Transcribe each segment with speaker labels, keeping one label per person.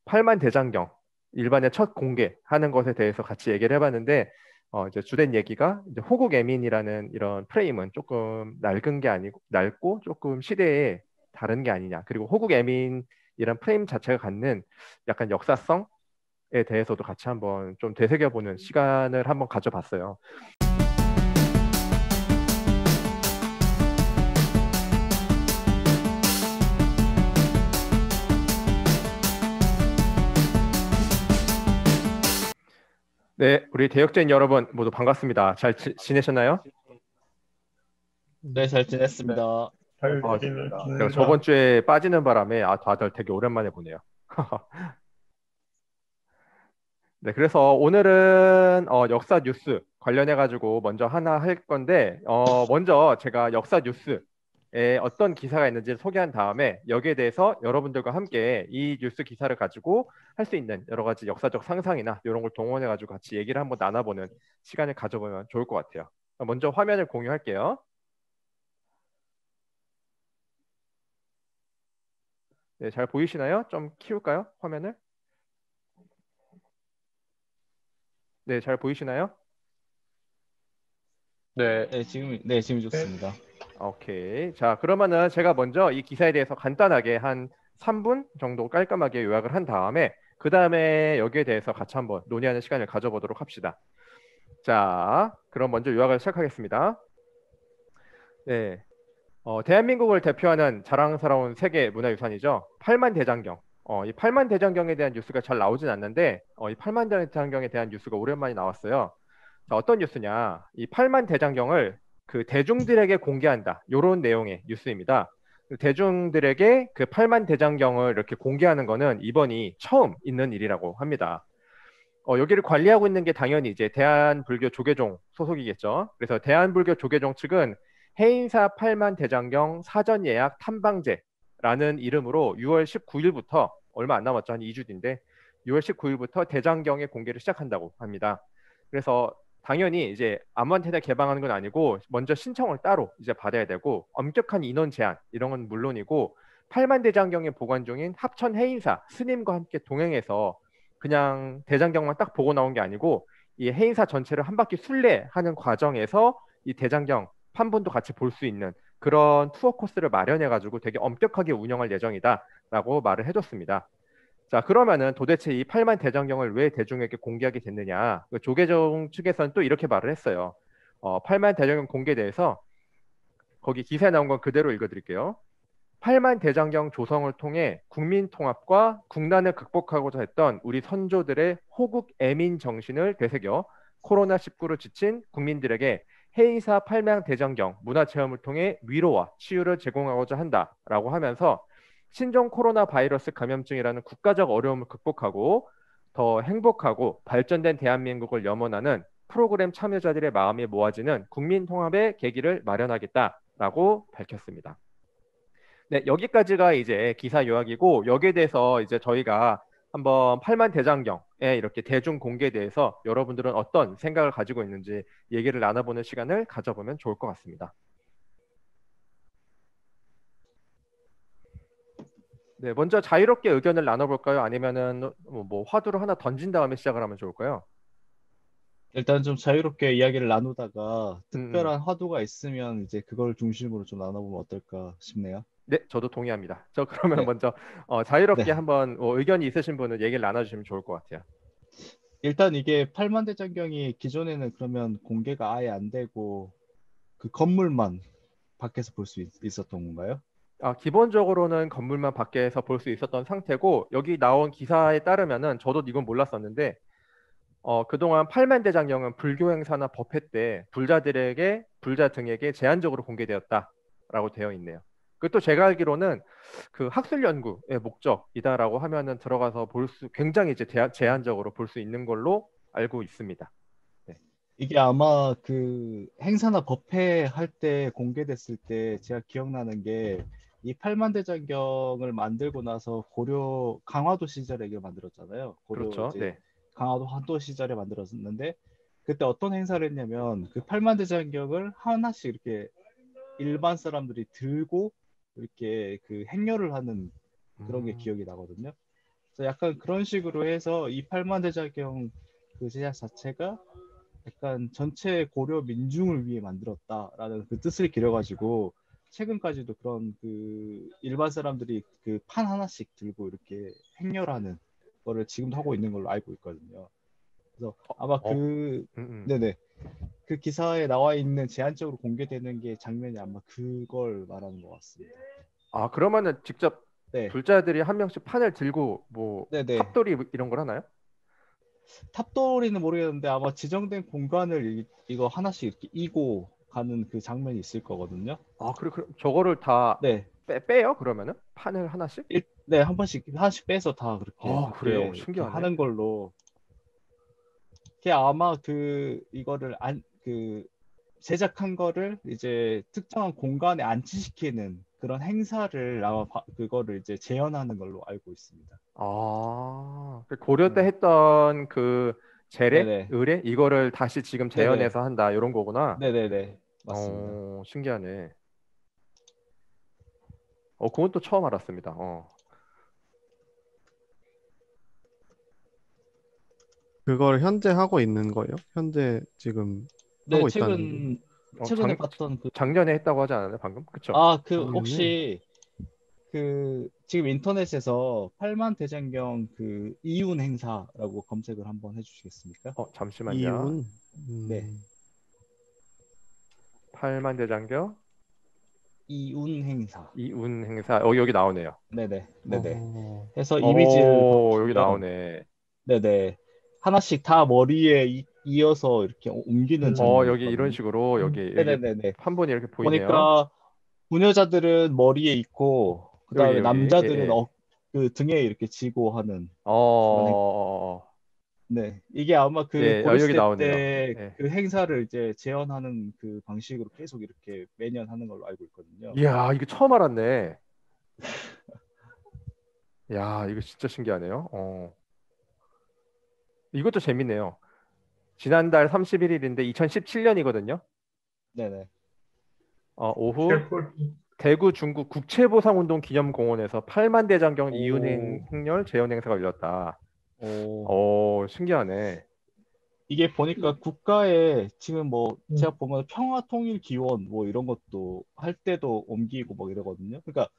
Speaker 1: 팔만 대장경 일반의 첫 공개하는 것에 대해서 같이 얘기를 해봤는데 이제 주된 얘기가 이제 호국 애민이라는 이런 프레임은 조금 낡은 게 아니고 낡고 조금 시대에 다른 게 아니냐. 그리고 호국 애민이란 프레임 자체가 갖는 약간 역사성에 대해서도 같이 한번 좀 되새겨보는 시간을 한번 가져봤어요. 네, 우리 대역죄인 여러분 모두 반갑습니다. 잘 지내셨나요?
Speaker 2: 네, 잘
Speaker 1: 네.
Speaker 2: 지냈습니다.
Speaker 3: 잘
Speaker 1: 제가
Speaker 3: 지낸다.
Speaker 1: 저번 주에 빠지는 바람에 다들 되게 오랜만에 보네요. 네, 그래서 오늘은 역사 뉴스 관련해 가지고 먼저 하나 할 건데 먼저 제가 역사 뉴스에 어떤 기사가 있는지 소개한 다음에 여기에 대해서 여러분들과 함께 이 뉴스 기사를 가지고 할 수 있는 여러 가지 역사적 상상이나 이런 걸 동원해 가지고 같이 얘기를 한번 나눠보는 시간을 가져보면 좋을 것 같아요. 먼저 화면을 공유할게요. 네, 잘 보이시나요? 좀 키울까요? 화면을? 네, 잘 보이시나요?
Speaker 3: 네.
Speaker 2: 지금
Speaker 3: 네.
Speaker 2: 좋습니다.
Speaker 1: 오케이. 자, 그러면은 제가 먼저 이 기사에 대해서 간단하게 한 3분 정도 깔끔하게 요약을 한 다음에 그 다음에 여기에 대해서 같이 한번 논의하는 시간을 가져보도록 합시다. 자, 그럼 먼저 요약을 시작하겠습니다. 네, 대한민국을 대표하는 자랑스러운 세계 문화유산이죠. 팔만대장경. 이 팔만대장경에 대한 뉴스가 잘 나오진 않는데 이 팔만대장경에 대한 뉴스가 오랜만에 나왔어요. 자, 어떤 뉴스냐? 이 팔만대장경을 그 대중들에게 공개한다. 이런 내용의 뉴스입니다. 대중들에게 그 팔만대장경을 이렇게 공개하는 거는 이번이 처음 있는 일이라고 합니다. 여기를 관리하고 있는 게 당연히 이제 대한불교 조계종 소속이겠죠. 그래서 대한불교 조계종 측은 해인사 팔만대장경 사전 예약 탐방제라는 이름으로 6월 19일부터 얼마 안 남았죠. 한 2주 뒤인데 6월 19일부터 대장경의 공개를 시작한다고 합니다. 그래서 당연히 이제 아무한테나 개방하는 건 아니고 먼저 신청을 따로 이제 받아야 되고 엄격한 인원 제한 이런 건 물론이고 팔만대장경에 보관 중인 합천 해인사 스님과 함께 동행해서 그냥 대장경만 딱 보고 나온 게 아니고 이 해인사 전체를 한 바퀴 순례하는 과정에서 이 대장경 판본도 같이 볼 수 있는 그런 투어 코스를 마련해 가지고 되게 엄격하게 운영할 예정이다라고 말을 해줬습니다. 자, 그러면은 도대체 이 팔만 대장경을 왜 대중에게 공개하게 됐느냐? 그 조계종 측에서는 또 이렇게 말을 했어요. 팔만 대장경 공개에 대해서 거기 기사에 나온 건 그대로 읽어드릴게요. 팔만 대장경 조성을 통해 국민 통합과 국난을 극복하고자 했던 우리 선조들의 호국 애민 정신을 되새겨 코로나19로 지친 국민들에게 해인사 팔만 대장경 문화체험을 통해 위로와 치유를 제공하고자 한다라고 하면서 신종 코로나 바이러스 감염증이라는 국가적 어려움을 극복하고 더 행복하고 발전된 대한민국을 염원하는 프로그램 참여자들의 마음이 모아지는 국민 통합의 계기를 마련하겠다라고 밝혔습니다. 네, 여기까지가 이제 기사 요약이고 여기에 대해서 이제 저희가 한번 팔만 대장경의 이렇게 대중 공개에 대해서 여러분들은 어떤 생각을 가지고 있는지 얘기를 나눠보는 시간을 가져보면 좋을 것 같습니다. 네, 먼저 자유롭게 의견을 나눠볼까요? 아니면은 뭐 화두를 하나 던진 다음에 시작을 하면 좋을까요?
Speaker 2: 일단 좀 자유롭게 이야기를 나누다가
Speaker 1: 음, 음.
Speaker 2: 특별한 화두가 있으면 이제 그걸 중심으로 좀 나눠보면 어떨까 싶네요.
Speaker 1: 네, 저도 동의합니다. 저 그러면
Speaker 2: 네,
Speaker 1: 먼저 자유롭게
Speaker 2: 네.
Speaker 1: 한번 의견이 있으신 분은 얘기를 나눠주시면 좋을 것 같아요.
Speaker 2: 일단 이게 팔만대장경이 기존에는 그러면 공개가 아예 안 되고 그 건물만 밖에서 볼 수 있었던 건가요?
Speaker 1: 기본적으로는 건물만 밖에서 볼 수 있었던 상태고 여기 나온 기사에 따르면은 저도 이건 몰랐었는데 그동안 팔만 대장경은 불교 행사나 법회 때 불자 등에게 제한적으로 공개되었다라고 되어 있네요. 그또 제가 알기로는 그 학술 연구의 목적이다라고 하면은 들어가서 굉장히 이제 제한적으로 볼 수 있는 걸로 알고 있습니다. 네.
Speaker 2: 이게 아마 그 행사나 법회 할 때 공개됐을 때 제가 기억나는 게 이 팔만대장경을 만들고 나서 고려 강화도 시절에 이게 만들었잖아요. 고려
Speaker 1: 그렇죠.
Speaker 2: 이제
Speaker 1: 네.
Speaker 2: 강화도 한도 시절에 만들었는데 그때 어떤 행사를 했냐면 그 팔만대장경을 하나씩 이렇게 일반 사람들이 들고 이렇게 그 행렬을 하는 그런 게
Speaker 1: 음,
Speaker 2: 기억이 나거든요. 그래서 약간 그런 식으로 해서 이 팔만대장경 그 제작 자체가 약간 전체 고려 민중을 위해 만들었다라는 그 뜻을 기려가지고 최근까지도 그런 그 일반 사람들이 그 판 하나씩 들고 이렇게 행렬하는 거를 지금도 하고 있는 걸로 알고 있거든요. 그래서 아마
Speaker 1: 어,
Speaker 2: 그
Speaker 1: 음, 음.
Speaker 2: 네네 그 기사에 나와 있는 제한적으로 공개되는 게 장면이 아마 그걸 말하는 것 같습니다.
Speaker 1: 아, 그러면은 직접
Speaker 2: 네,
Speaker 1: 불자들이 한 명씩 판을 들고 뭐
Speaker 2: 네네.
Speaker 1: 탑돌이 이런 걸 하나요?
Speaker 2: 탑도리는 모르겠는데 아마 지정된 공간을 이거 하나씩 이렇게 이고 가는 그 장면이 있을 거거든요.
Speaker 1: 아, 그래, 저거를 다
Speaker 2: 네,
Speaker 1: 빼요? 그러면은 판을 하나씩?
Speaker 2: 네, 한 번씩 하나씩 빼서 다 그렇게
Speaker 1: 아, 그래요?
Speaker 2: 그렇게
Speaker 1: 신기하네.
Speaker 2: 하는 걸로. 그게 아마 그 이거를 안 그 제작한 거를 이제 특정한 공간에 안치시키는 그런 행사를 아마 그거를 이제 재현하는 걸로 알고 있습니다.
Speaker 1: 아, 그 고려 때
Speaker 2: 네,
Speaker 1: 했던 그 재래,
Speaker 2: 네네,
Speaker 1: 의례 이거를 다시 지금
Speaker 2: 네네,
Speaker 1: 재현해서 한다 이런 거구나.
Speaker 2: 네네네, 맞습니다.
Speaker 1: 신기하네. 그건 또 처음 알았습니다.
Speaker 3: 그걸 현재 하고 있는 거예요? 현재 지금
Speaker 2: 네,
Speaker 3: 하고 있다는 게
Speaker 2: 최근
Speaker 1: 어,
Speaker 2: 최근에
Speaker 1: 작,
Speaker 2: 봤던 그
Speaker 1: 작년에 했다고 하지 않았나요, 방금? 그쵸?
Speaker 2: 그
Speaker 3: 작년에.
Speaker 2: 혹시 그 지금 인터넷에서 팔만대장경 그 이윤 행사라고 검색을 한번 해주시겠습니까?
Speaker 1: 잠시만요.
Speaker 3: 이윤.
Speaker 2: 네,
Speaker 1: 팔만대장경
Speaker 2: 이윤 행사.
Speaker 1: 이운 행사. 여기 나오네요.
Speaker 2: 네네, 네네.
Speaker 3: 어,
Speaker 2: 해서 이미지를
Speaker 1: 여기
Speaker 2: 보시면,
Speaker 1: 나오네.
Speaker 2: 네네, 하나씩 다 머리에 이어서 이렇게 옮기는 장면이
Speaker 1: 여기 이런
Speaker 2: 있거든요.
Speaker 1: 식으로 여기
Speaker 2: 네네네네.
Speaker 1: 한 분이 이렇게 보이네요.
Speaker 2: 보니까 부녀자들은 머리에 있고, 그 다음에
Speaker 1: 여기. 예,
Speaker 2: 남자들은
Speaker 1: 예.
Speaker 2: 그 등에 이렇게 지고 하는
Speaker 1: 어,
Speaker 2: 그런 네, 이게 아마 그
Speaker 1: 예, 여기
Speaker 2: 고려시대
Speaker 1: 나오네요.
Speaker 2: 때
Speaker 1: 예.
Speaker 2: 그 행사를 이제 재현하는 그 방식으로 계속 이렇게 매년 하는 걸로 알고 있거든요.
Speaker 1: 이야, 이거 처음 알았네. 야, 이거 진짜 신기하네요. 이것도 재밌네요. 지난달 31일인데 2017년이거든요.
Speaker 2: 네네.
Speaker 1: 오후 대구 중구 국채보상운동 기념공원에서 8만 대장경 이윤행
Speaker 2: 오,
Speaker 1: 행렬 재현 행사가 열렸다.
Speaker 2: 오.
Speaker 1: 신기하네.
Speaker 2: 이게 보니까 국가에 지금 뭐 제가 보면 평화통일기원 뭐 이런 것도 할 때도 옮기고 뭐 이러거든요. 그러니까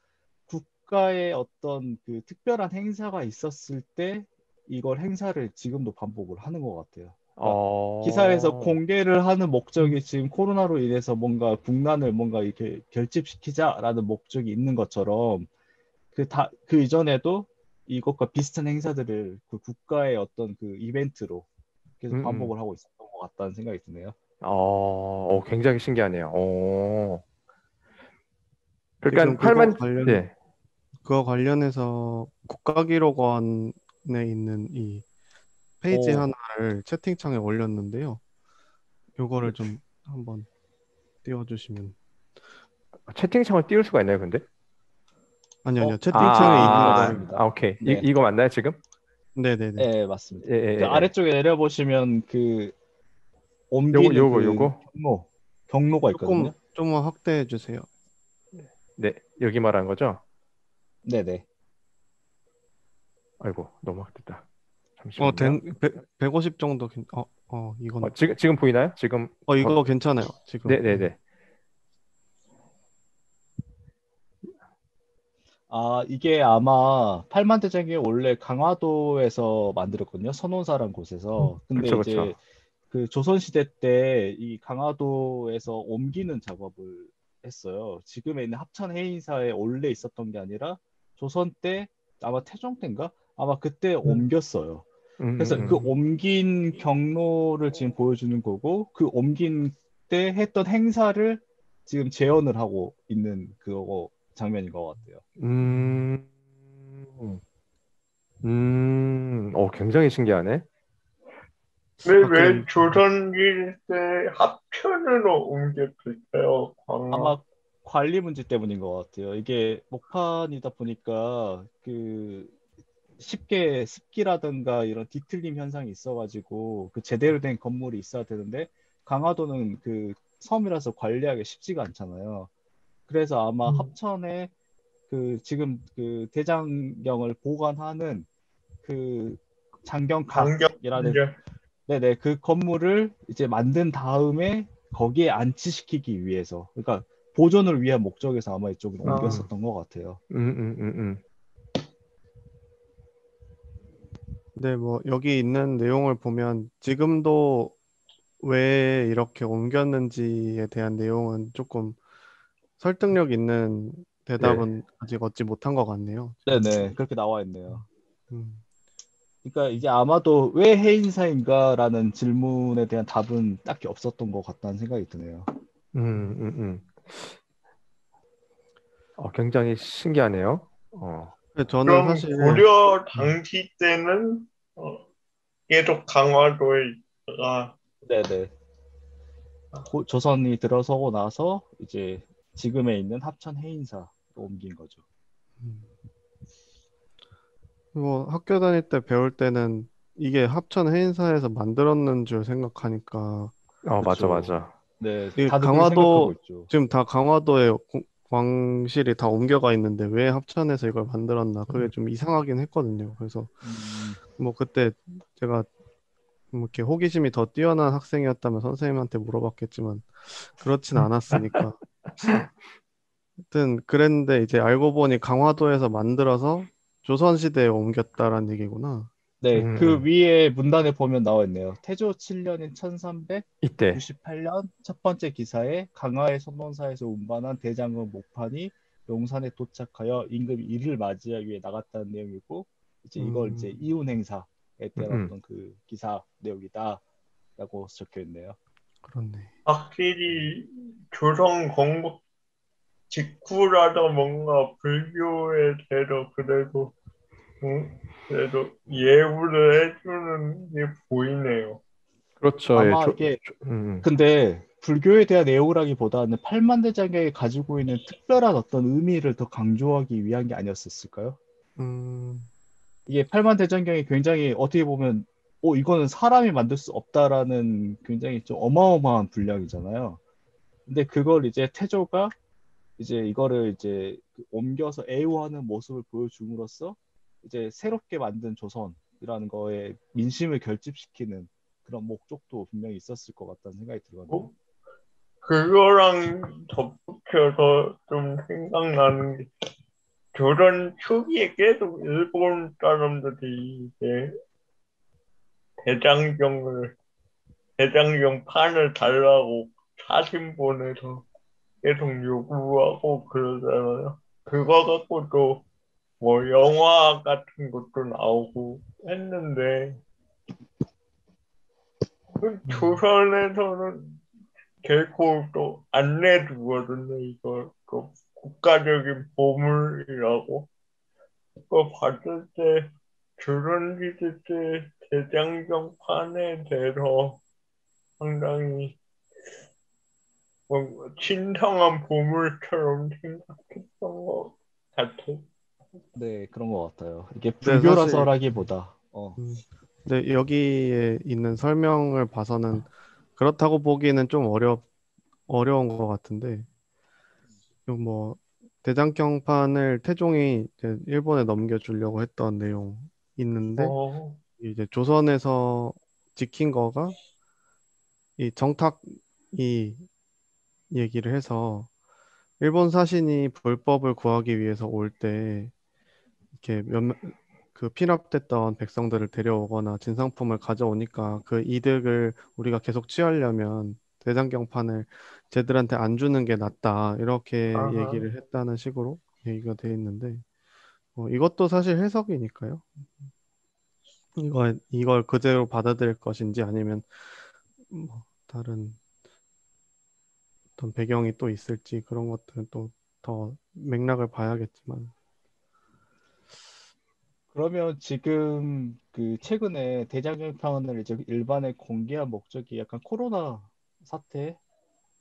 Speaker 2: 국가의 어떤 그 특별한 행사가 있었을 때 이걸 행사를 지금도 반복을 하는 것 같아요. 그러니까 기사에서
Speaker 1: 어,
Speaker 2: 공개를 하는 목적이 지금 코로나로 인해서 뭔가 국난을 뭔가 이렇게 결집시키자라는 목적이 있는 것처럼 그 이전에도 이것과 비슷한 행사들을 그 국가의 어떤 그 이벤트로 계속
Speaker 1: 음, 음.
Speaker 2: 반복을 하고 있었던 것 같다는 생각이 드네요.
Speaker 1: 굉장히 신기하네요. 그러니까
Speaker 3: 지금 그거
Speaker 1: 8만, 예.
Speaker 3: 그거 관련해서 국가기록원에 있는 이 페이지
Speaker 2: 오,
Speaker 3: 하나를 채팅창에 올렸는데요. 요거를 좀 한번 띄워주시면.
Speaker 1: 채팅창을 띄울 수가 있나요, 근데?
Speaker 3: 아니요.
Speaker 2: 네,
Speaker 3: 채팅창에
Speaker 2: 지금 있는 것
Speaker 3: 있는,
Speaker 2: 같습니다.
Speaker 1: 오케이.
Speaker 2: 네,
Speaker 1: 이거 맞나요, 지금?
Speaker 3: 네네네.
Speaker 2: 네, 맞습니다.
Speaker 1: 예, 예,
Speaker 2: 그
Speaker 1: 예. 예.
Speaker 2: 아래쪽에 내려보시면 그 옮기는 그
Speaker 1: 요거.
Speaker 2: 경로가 있거든요.
Speaker 3: 조금만 확대해 주세요.
Speaker 1: 네, 여기 말한 거죠?
Speaker 2: 네네.
Speaker 1: 아이고, 너무 됐다. 잠시만요.
Speaker 3: 150 정도, 이건,
Speaker 1: 지금 보이나요? 지금,
Speaker 3: 이거 괜찮아요. 지금. 네.
Speaker 1: 네네네.
Speaker 2: 이게 아마 팔만대장경이 원래 강화도에서 만들었거든요. 선원사란 곳에서. 근데
Speaker 1: 그쵸,
Speaker 2: 이제
Speaker 1: 그쵸.
Speaker 2: 그 조선시대 때 이 강화도에서 옮기는 작업을 했어요. 지금에 있는 합천해인사에 원래 있었던 게 아니라 조선 때 아마 태종 때인가? 아마 그때 옮겼어요.
Speaker 1: 음,
Speaker 2: 그래서 그
Speaker 1: 음.
Speaker 2: 옮긴 경로를 지금 보여주는 거고 그 옮긴 때 했던 행사를 지금 재현을 하고 있는 그거 장면인 것 같아요.
Speaker 1: 음, 굉장히 신기하네.
Speaker 4: 왜
Speaker 3: 그,
Speaker 4: 조선일 때 합천으로 옮겼을까요? 광화.
Speaker 2: 아마 관리 문제 때문인 것 같아요. 이게 목판이다 보니까 그 쉽게 습기라든가 이런 뒤틀림 현상이 있어가지고 그 제대로 된 건물이 있어야 되는데 강화도는 그 섬이라서 관리하기 쉽지가 않잖아요. 그래서 아마 합천에 그 지금 그 대장경을 보관하는 그
Speaker 4: 강경
Speaker 2: 장경각이라는 네네 그 건물을 이제 만든 다음에 거기에 안치시키기 위해서 그러니까 보존을 위한 목적에서 아마 이쪽으로 옮겼었던 것 같아요.
Speaker 1: 음.
Speaker 3: 근데 뭐 여기 있는 내용을 보면 지금도 왜 이렇게 옮겼는지에 대한 내용은 조금 설득력 있는 대답은 아직 얻지 못한 것 같네요.
Speaker 2: 네네 그렇게 나와 있네요.
Speaker 3: 음,
Speaker 2: 그러니까 이게 아마도 왜 해인사인가라는 질문에 대한 답은 딱히 없었던 것 같다는 생각이 드네요.
Speaker 1: 음. 굉장히 신기하네요.
Speaker 3: 근데 저는
Speaker 4: 그럼
Speaker 3: 사실
Speaker 4: 고려 당시 때는 계속 강화도에 있다가
Speaker 2: 네네 조선이 들어서고 나서 이제 지금에 있는 합천 해인사로 옮긴 거죠.
Speaker 3: 음, 뭐 학교 다닐 때 배울 때는 이게 합천 해인사에서 만들었는 줄 생각하니까
Speaker 1: 맞아,
Speaker 2: 그렇죠.
Speaker 1: 맞아.
Speaker 2: 네,
Speaker 3: 이
Speaker 2: 다들 그렇게 생각하고
Speaker 3: 강화도
Speaker 2: 있죠.
Speaker 3: 지금 다 강화도에 광실이 다 옮겨가 있는데 왜 합천에서 이걸 만들었나 그게 좀 이상하긴 했거든요. 그래서
Speaker 2: 음,
Speaker 3: 뭐 그때 제가 뭐 이렇게 호기심이 더 뛰어난 학생이었다면 선생님한테 물어봤겠지만 그렇진 않았으니까. 하여튼 그랬는데 이제 알고 보니 강화도에서 만들어서 조선시대에 옮겼다란 얘기구나.
Speaker 2: 네, 그
Speaker 1: 음.
Speaker 2: 위에 문단에 보면 나와 있네요. 태조 7년인 1398년
Speaker 1: 이때.
Speaker 2: 첫 번째 기사에 강화의 선원사에서 운반한 대장군 목판이 용산에 도착하여 임금 이를 맞이하기 위해 나갔다는 내용이고 이제 이걸 이제
Speaker 3: 음,
Speaker 2: 이혼 행사에 대한
Speaker 1: 음.
Speaker 2: 어떤 그 기사 내용이다라고 적혀 있네요.
Speaker 3: 그렇네.
Speaker 4: 확실히 조선 건국 직후라도 뭔가 불교에 대해서 그래도 예우를 해주는 게 보이네요.
Speaker 1: 그렇죠. 예,
Speaker 2: 아마 이게
Speaker 1: 음.
Speaker 2: 근데 불교에 대한 애호라기보다는 팔만대장경이 가지고 있는 특별한 어떤 의미를 더 강조하기 위한 게 아니었을까요?
Speaker 3: 음,
Speaker 2: 이게 팔만대장경이 굉장히 어떻게 보면 이거는 사람이 만들 수 없다라는 굉장히 좀 어마어마한 분량이잖아요. 근데 그걸 이제 태조가 이제 이거를 이제 옮겨서 애호하는 모습을 보여줌으로써 이제 새롭게 만든 조선이라는 거에 민심을 결집시키는 그런 목적도 분명히 있었을 것 같다는 생각이 들거든요.
Speaker 4: 어? 그거랑 덧붙여서 좀 생각나는 게 조선 초기에 계속 일본 사람들이 이제 대장경을 대장경 판을 달라고 사신 보내서 계속 요구하고 그러잖아요. 그거 갖고도 뭐 영화 같은 것도 나오고 했는데 그
Speaker 3: 음,
Speaker 4: 조선에서는 결코 또 안 내두거든요. 이거 그 국가적인 보물이라고. 그거 봤을 때 조선시대 때 대장경판에 대해서 상당히 뭔가 신성한 보물처럼 생각했던 것 같아요.
Speaker 2: 네, 그런 것 같아요. 이게
Speaker 3: 근데 사실
Speaker 2: 불교라서라기보다,
Speaker 3: 음, 근데 여기에 있는 설명을 봐서는 그렇다고 보기에는 좀 어려운 것 같은데 뭐 대장경판을 태종이 이제 일본에 넘겨주려고 했던 내용 있는데
Speaker 4: 어,
Speaker 3: 이제 조선에서 지킨 거가 이 정탁이 얘기를 해서 일본 사신이 불법을 구하기 위해서 올 때 이렇게 그 피납됐던 백성들을 데려오거나 진상품을 가져오니까 그 이득을 우리가 계속 취하려면 대장경판을 쟤들한테 안 주는 게 낫다 이렇게
Speaker 4: 아하.
Speaker 3: 얘기를 했다는 식으로 얘기가 돼 있는데 이것도 사실 해석이니까요. 이걸 그대로 받아들일 것인지 아니면 뭐 다른 어떤 배경이 또 있을지 그런 것들은 또 더 맥락을 봐야겠지만
Speaker 2: 그러면 지금 그 최근에 대장경판을 이제 일반에 공개한 목적이 약간 코로나 사태,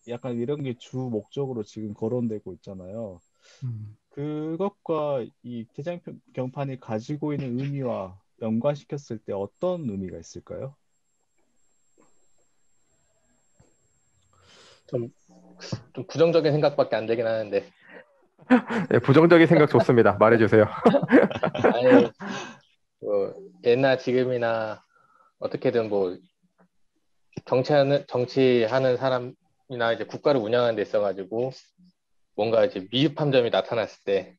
Speaker 2: 약간 이런 게 주 목적으로 지금 거론되고 있잖아요.
Speaker 3: 음,
Speaker 2: 그것과 이 대장경판이 가지고 있는 의미와 연관시켰을 때 어떤 의미가 있을까요?
Speaker 5: 좀, 좀 부정적인 생각밖에 안 되긴 하는데,
Speaker 1: 예, 부정적인 생각 좋습니다. 말해주세요.
Speaker 5: 아예, 그, 옛날 지금이나 어떻게든 뭐 정치하는 사람이나 이제 국가를 운영하는 데 있어가지고 뭔가 이제 미흡한 점이 나타났을 때,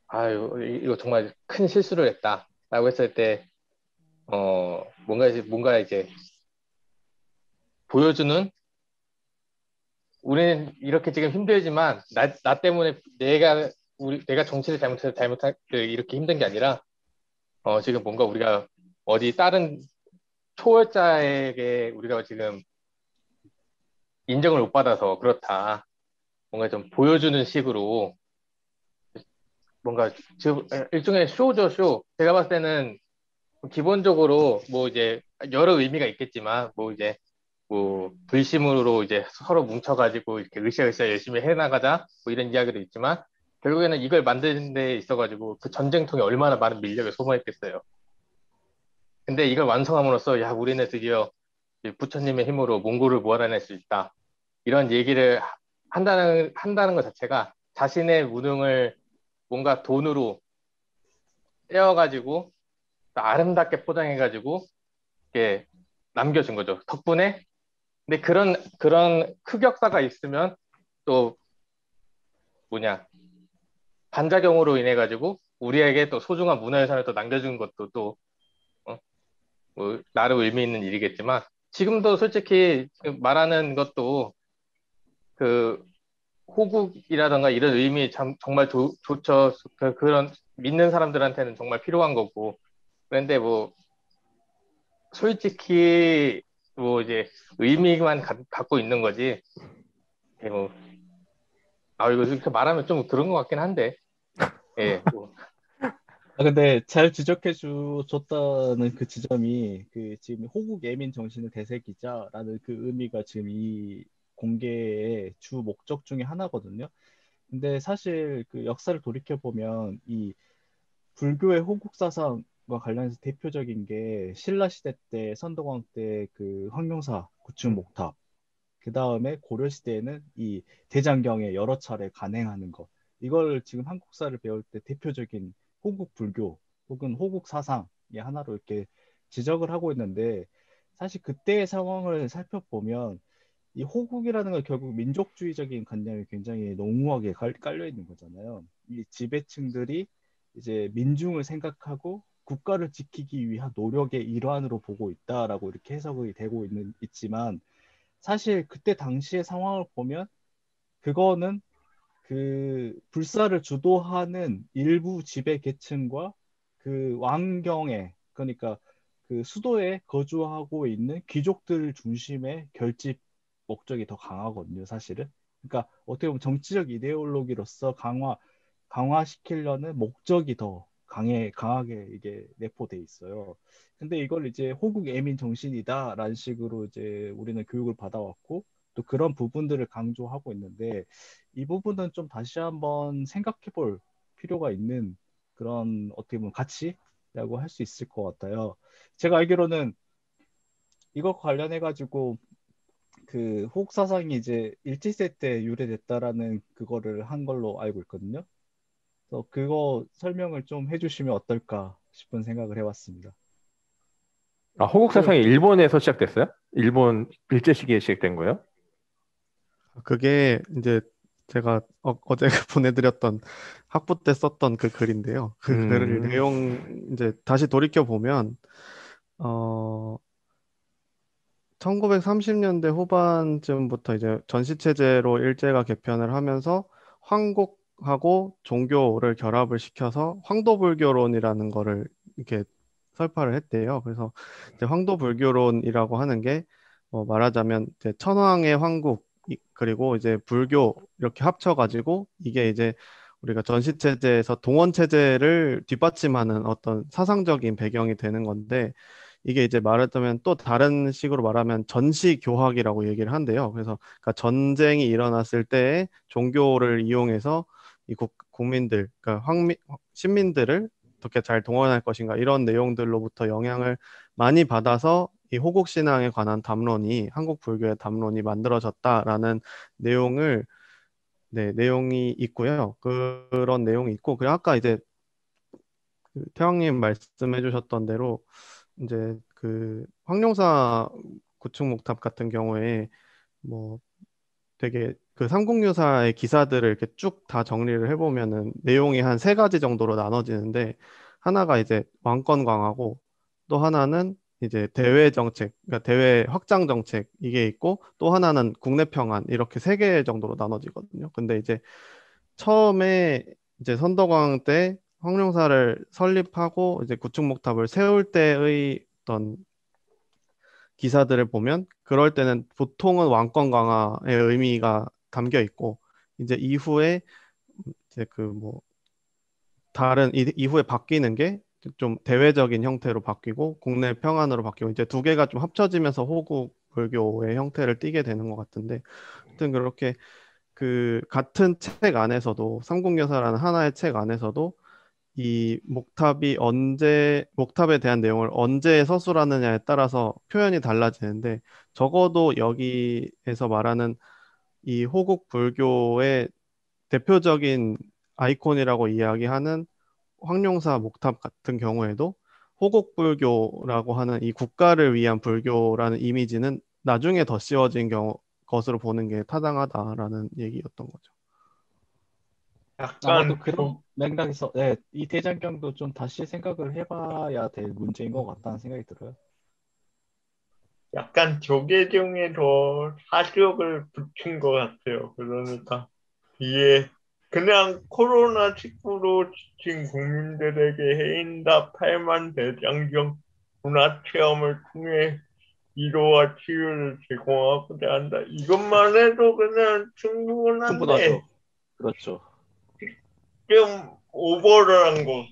Speaker 5: 아유, 이거 정말 큰 실수를 했다라고 했을 때, 뭔가 이제 보여주는, 우리는 이렇게 지금 힘들지만 나 때문에 내가 정치를 잘못한 이렇게 힘든 게 아니라 지금 뭔가 우리가 어디 다른 초월자에게 우리가 지금 인정을 못 받아서 그렇다. 뭔가 좀 보여주는 식으로 뭔가 지금 일종의 쇼죠, 쇼. 제가 봤을 때는 기본적으로 뭐 이제 여러 의미가 있겠지만 뭐 이제 뭐 불심으로 이제 서로 뭉쳐가지고 이렇게 으쌰으쌰 열심히 해나가자 뭐 이런 이야기도 있지만 결국에는 이걸 만드는 데 있어가지고 그 전쟁통에 얼마나 많은 민력을 소모했겠어요. 근데 이걸 완성함으로써 야 우리는 드디어 부처님의 힘으로 몽골을 몰아낼 수 있다. 이런 얘기를 한다는 것 자체가 자신의 무능을 뭔가 돈으로 떼어가지고 아름답게 포장해가지고 이렇게 남겨준 거죠. 덕분에. 근데 그런 흑역사가 있으면 또 뭐냐 반작용으로 인해 가지고 우리에게 또 소중한 문화유산을 또 남겨준 것도 또 뭐 나름 의미 있는 일이겠지만 지금도 솔직히 말하는 것도 그 호국이라던가 이런 의미 정말 좋죠. 그런 믿는 사람들한테는 정말 필요한 거고. 그런데 뭐 솔직히 뭐 이제 의미만 갖고 있는 거지. 뭐 이거 이렇게 말하면 좀 그런 것 같긴 한데. 예. 뭐.
Speaker 2: 근데 잘 줬다는 그 지점이 그 지금 호국 예민 정신을 되새기자라는 그 의미가 지금 이 공개의 주 목적 중에 하나거든요. 근데 사실 그 역사를 돌이켜 보면 이 불교의 호국 사상과 관련해서 대표적인 게 신라 시대 때 선동왕 때 그 황룡사 구축 목탑, 그 다음에 고려 시대에는 이 대장경에 여러 차례 간행하는 것, 이걸 지금 한국사를 배울 때 대표적인 호국 불교 혹은 호국 사상의 하나로 이렇게 지적을 하고 있는데, 사실 그때의 상황을 살펴보면 이 호국이라는 건 결국 민족주의적인 관념이 굉장히 농후하게 깔려 있는 거잖아요. 이 지배층들이 이제 민중을 생각하고 국가를 지키기 위한 노력의 일환으로 보고 있다라고 이렇게 해석이 되고 있지만, 사실 그때 당시의 상황을 보면 그거는 그 불사를 주도하는 일부 지배 계층과 그 왕경에, 그러니까 그 수도에 거주하고 있는 귀족들 중심의 결집 목적이 더 강하거든요, 사실은. 그러니까 어떻게 보면 정치적 이데올로기로서 강화시키려는 목적이 더 강하게 이게 내포돼 있어요. 근데 이걸 이제 호국 애민 정신이다라는 식으로 이제 우리는 교육을 받아왔고 또 그런 부분들을 강조하고 있는데, 이 부분은 좀 다시 한번 생각해 볼 필요가 있는 그런 어떻게 보면 가치라고 할 수 있을 것 같아요. 제가 알기로는 이거 관련해 가지고 그 호국 사상이 이제 일제시대 때 유래됐다라는 그거를 한 걸로 알고 있거든요. 그래서 그거 설명을 좀 해주시면 어떨까 싶은 생각을 해봤습니다.
Speaker 1: 호국 사상이 일본에서 시작됐어요? 일본 일제 시기에 시작된 거예요?
Speaker 3: 그게 이제 제가 어제 보내드렸던 학부 때 썼던 그 글인데요. 그 글을 내용 이제 다시 돌이켜 보면 1930년대 후반쯤부터 이제 전시체제로 일제가 개편을 하면서 황국하고 종교를 결합을 시켜서 황도불교론이라는 거를 이렇게 설파를 했대요. 그래서 이제 황도불교론이라고 하는 게 말하자면 이제 천황의 황국 그리고 이제 불교 이렇게 합쳐가지고 이게 이제 우리가 전시체제에서 동원체제를 뒷받침하는 어떤 사상적인 배경이 되는 건데, 이게 이제 말하자면 또 다른 식으로 말하면 전시교학이라고 얘기를 한대요. 그래서 그러니까 전쟁이 일어났을 때 종교를 이용해서 이 국민들, 그러니까 시민들을 어떻게 잘 동원할 것인가 이런 내용들로부터 영향을 많이 받아서 이 호국신앙에 관한 담론이 한국 불교의 담론이 만들어졌다라는 내용을 내용이 있고요. 그런 내용이 있고, 그리고 아까 이제 그 태왕님 말씀해주셨던 대로 이제 그 황룡사 구축목탑 같은 경우에 뭐 되게 그 삼국유사의 기사들을 이렇게 쭉 다 정리를 해보면은 내용이 한 세 가지 정도로 나눠지는데 하나가 이제 왕권 강화고 또 하나는 이제 대외 정책, 그러니까 대외 확장 정책 이게 있고 또 하나는 국내 평안 이렇게 세 개 정도로 나눠지거든요. 근데 이제 처음에 이제 선덕왕 때 황룡사를 설립하고 이제 구축목탑을 세울 때의 어떤 기사들을 보면 그럴 때는 보통은 왕권 강화의 의미가 담겨 있고 이제 이후에 이제 그 뭐 다른 이후에 바뀌는 게 좀 대외적인 형태로 바뀌고 국내 평안으로 바뀌고 이제 두 개가 좀 합쳐지면서 호국 불교의 형태를 띠게 되는 것 같은데 하여튼 그렇게 그 같은 책 안에서도 삼국유사라는 하나의 책 안에서도 이 목탑에 대한 내용을 언제 서술하느냐에 따라서 표현이 달라지는데 적어도 여기에서 말하는 이 호국 불교의 대표적인 아이콘이라고 이야기하는 황룡사 목탑 같은 경우에도 호국 불교라고 하는 이 국가를 위한 불교라는 이미지는 나중에 더 씌워진 것으로 보는 게 타당하다라는 얘기였던 거죠.
Speaker 2: 아마도
Speaker 4: 약간
Speaker 2: 그런 맥락에서 네, 이 대장경도 좀 다시 생각을 해봐야 될 문제인 것 같다는 생각이 들어요.
Speaker 4: 약간 조계종에 더 사력을 붙인 것 같아요. 그러니까 이게 그냥 코로나19로 지친 국민들에게 해인다 8만 대장경 문화체험을 통해 위로와 치유를 제공하고자 한다. 이것만 해도 그냥 충분한데
Speaker 2: 충분하죠. 그렇죠.
Speaker 4: 좀 오버를 한 거.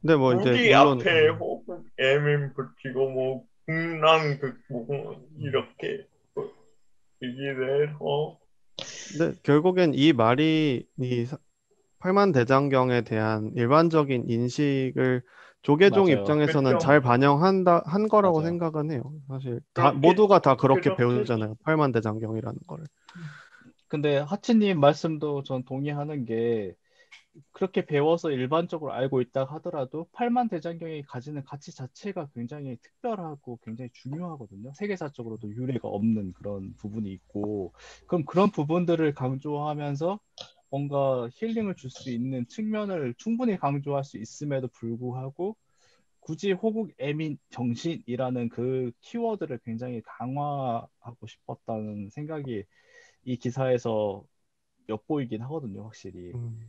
Speaker 3: 근데 뭐 이제
Speaker 4: 굳이
Speaker 3: 물론
Speaker 4: 앞에 호국 애민 붙이고 뭐 국난 극복 이렇게 얘기를 해서
Speaker 3: 근데 결국엔 이 말이 이 팔만대장경에 대한 일반적인 인식을 조계종
Speaker 2: 맞아요.
Speaker 3: 입장에서는 잘
Speaker 4: 그죠?
Speaker 3: 한 거라고
Speaker 2: 맞아요.
Speaker 3: 생각은 해요. 사실 다
Speaker 4: 그렇게
Speaker 3: 모두가 다 그렇게
Speaker 4: 그렇게
Speaker 3: 배우잖아요. 팔만대장경이라는 거를.
Speaker 2: 근데 하치님 말씀도 전 동의하는 게 그렇게 배워서 일반적으로 알고 있다 하더라도 팔만대장경이 가지는 가치 자체가 굉장히 특별하고 굉장히 중요하거든요. 세계사적으로도 유례가 없는 그런 부분이 있고, 그럼 그런 부분들을 강조하면서 뭔가 힐링을 줄 수 있는 측면을 충분히 강조할 수 있음에도 불구하고 굳이 호국 애민 정신이라는 그 키워드를 굉장히 강화하고 싶었다는 생각이 이 기사에서 엿보이긴 하거든요, 확실히.
Speaker 3: 음.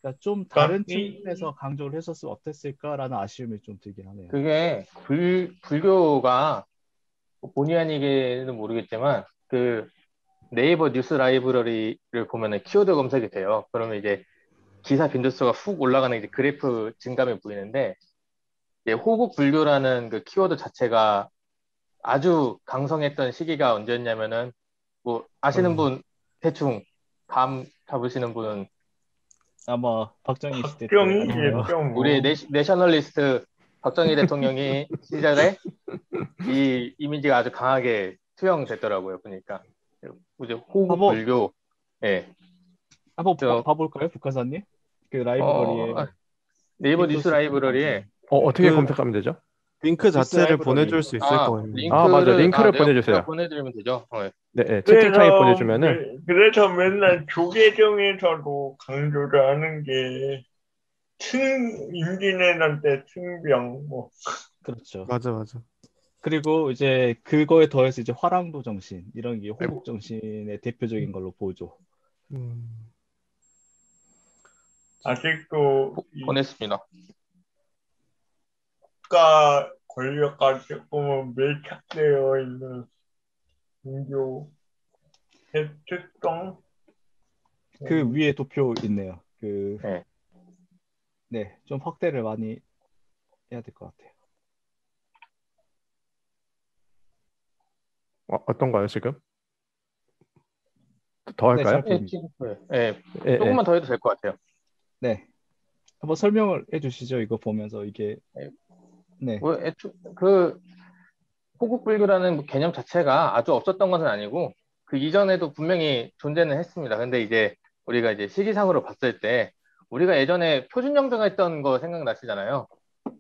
Speaker 2: 그러니까 좀
Speaker 4: 그러니까
Speaker 2: 다른 측면에서 강조를 했었으면 어땠을까라는 아쉬움이 좀 들긴 하네요.
Speaker 5: 그게 불교가 본의 아니게는 모르겠지만 그 네이버 뉴스 라이브러리를 보면은 키워드 검색이 돼요. 그러면 이제 기사 빈도수가 훅 올라가는 이제 그래프 증감이 보이는데 이제 호국 불교라는 그 키워드 자체가 아주 강성했던 시기가 언제였냐면은 뭐 아시는 분 대충 감 잡으시는 분은
Speaker 2: 아마 박정희 시대 때 아닌가요?
Speaker 4: 박정희겠죠
Speaker 5: 우리
Speaker 4: 뭐.
Speaker 5: 내셔널리스트 박정희 대통령이 시절에 이 이미지가 아주 강하게 투영됐더라고요. 보니까 이제 호국
Speaker 2: 한번
Speaker 5: 불교 예. 저
Speaker 2: 봐볼까요, 북한사님? 그 라이브러리에
Speaker 5: 네이버 뉴스
Speaker 2: 빈도수
Speaker 5: 라이브러리에
Speaker 2: 네.
Speaker 1: 어떻게
Speaker 3: 그
Speaker 1: 검색하면 되죠?
Speaker 3: 링크
Speaker 2: 뉴스
Speaker 3: 자체를
Speaker 2: 라이브러리.
Speaker 3: 보내줄 수 있을 거예요.
Speaker 1: 아, 맞아. 링크를
Speaker 5: 내가
Speaker 1: 보내주세요.
Speaker 5: 보내드리면 되죠.
Speaker 1: 네, 네, 채팅창에
Speaker 4: 그래서
Speaker 1: 보내주면은
Speaker 4: 그래서 맨날 조계종에서도 강조를 하는 게 임진왜란 승병 뭐
Speaker 2: 그렇죠.
Speaker 3: 맞아.
Speaker 2: 그리고 이제 그거에 더해서 이제 화랑도 정신 이런 게 호국 정신의 대표적인 걸로 보죠.
Speaker 3: 음.
Speaker 4: 아직도 이
Speaker 5: 보냈습니다.
Speaker 4: 국가 권력과 조금은 밀착되어 있는 종교 특성
Speaker 2: 그 위에 도표 있네요. 그
Speaker 5: 네.
Speaker 2: 네, 좀 확대를 많이 해야 될 것 같아요.
Speaker 1: 어떤가요, 지금? 더
Speaker 2: 네, 잘
Speaker 1: 할까요?
Speaker 5: 예,
Speaker 2: 보입니다.
Speaker 1: 예, 예.
Speaker 5: 조금만 더 해도 될 것 같아요.
Speaker 2: 네, 한번 설명을 해주시죠. 이거 보면서 이게
Speaker 5: 네.
Speaker 2: 네,
Speaker 5: 뭐 그 호국 불교라는 뭐 개념 자체가 아주 없었던 것은 아니고 그 이전에도 분명히 존재는 했습니다. 근데 이제 우리가 이제 시기상으로 봤을 때 우리가 예전에 표준정당 했던 거 생각나시잖아요.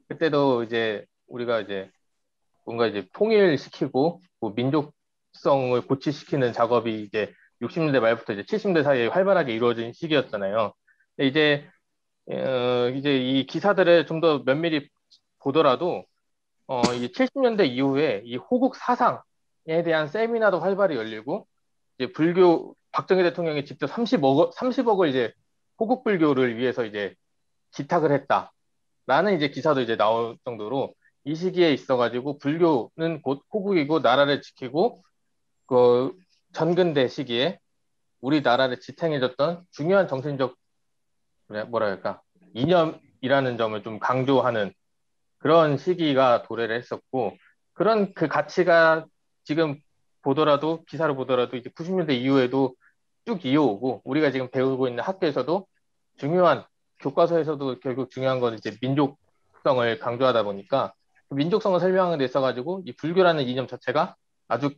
Speaker 5: 그때도 이제 우리가 이제 뭔가 이제 통일시키고 뭐 민족성을 고취시키는 작업이 이제 60년대 말부터 이제 70년대 사이에 활발하게 이루어진 시기였잖아요. 근데 이제 이 기사들을 좀 더 면밀히 보더라도 이 70년대 이후에 이 호국 사상에 대한 세미나도 활발히 열리고 이제 불교 박정희 대통령이 직접 30억을 이제 호국 불교를 위해서 이제 기탁을 했다라는 이제 기사도 이제 나올 정도로 이 시기에 있어가지고 불교는 곧 호국이고 나라를 지키고 그 전근대 시기에 우리나라를 지탱해줬던 중요한 정신적 뭐랄까 이념이라는 점을 좀 강조하는 그런 시기가 도래를 했었고 그런 그 가치가 지금 보더라도 기사를 보더라도 이제 90년대 이후에도 쭉 이어오고 우리가 지금 배우고 있는 학교에서도 중요한 교과서에서도 결국 중요한 건 이제 민족성을 강조하다 보니까 그 민족성을 설명하는 데 있어가지고 이 불교라는 이념 자체가 아주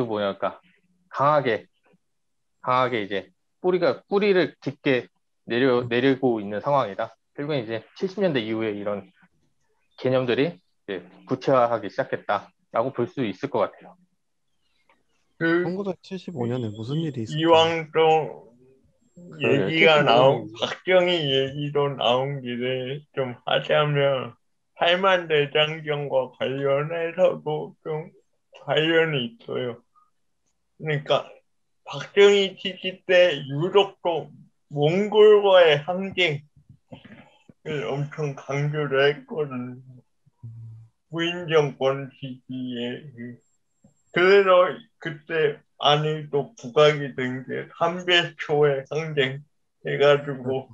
Speaker 5: 뭐랄까 강하게 이제 뿌리를 깊게 내리고 있는 상황이다. 결국엔 이제 70년대 이후에 이런 개념들이 이제 구체화하기 시작했다라고 볼 수 있을 것 같아요.
Speaker 4: 그
Speaker 3: 1975년에 무슨 일이 있었죠?
Speaker 4: 이왕 또 얘기가
Speaker 5: 75년에
Speaker 4: 박정희 얘기도 나온 길에 좀 하자면 팔만대장경과 관련해서도 좀 관련이 있어요. 그러니까 박정희 시기 때 유럽도 몽골과의 항쟁을 엄청 강조를 했거든요. 무인정권 시기에. 그래서 그때 많이 또 부각이 된 게 삼배초의 항쟁 해가지고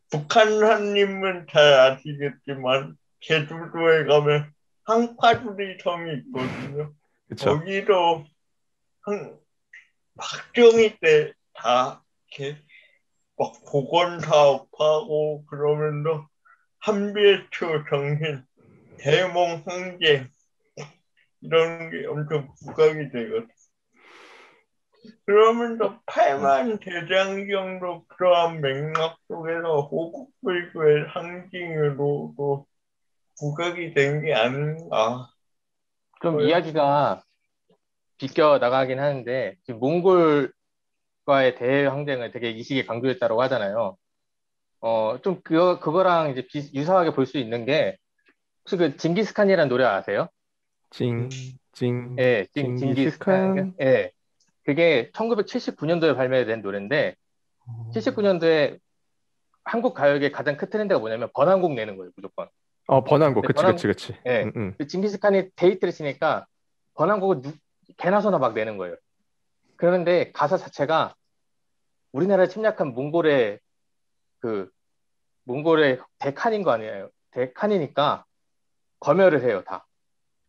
Speaker 4: 북한사님은 잘 아시겠지만 제주도에 가면 항파두리 섬이 있거든요.
Speaker 1: 그쵸.
Speaker 4: 거기도 박정희 때 다 이렇게 막 복원사업하고 그러면서 한배초 정신, 대몽 항쟁 이런 게 엄청 부각이 되거든. 그러면서 팔만 대장경도 그러한 맥락 속에서 호국불교의 상징으로도 부각이 된 게 아닌가.
Speaker 5: 좀
Speaker 4: 그래요?
Speaker 5: 이야기가 비껴 나가긴 하는데 지금 몽골과의 대외 항쟁을 되게 이 시기에 강조했다고 하잖아요. 좀 그거랑 이제 유사하게 볼 수 있는 게 혹시 그 징기스칸이라는 노래 아세요? 예, 징기스칸.
Speaker 1: 징기스칸.
Speaker 5: 예. 그게 1979년도에 발매된 노래인데 79년도에 한국 가요계 가장 큰 트렌드가 뭐냐면 번안곡 내는 거예요, 무조건.
Speaker 1: 번안곡.
Speaker 5: 근데
Speaker 1: 그치.
Speaker 5: 예. 그 징기스칸이 데이트를 치니까 번안곡을 개나 소나 막 내는 거예요. 그런데 가사 자체가 우리나라를 침략한 몽골의 대칸인 거 아니에요. 대칸이니까 검열을 해요, 다.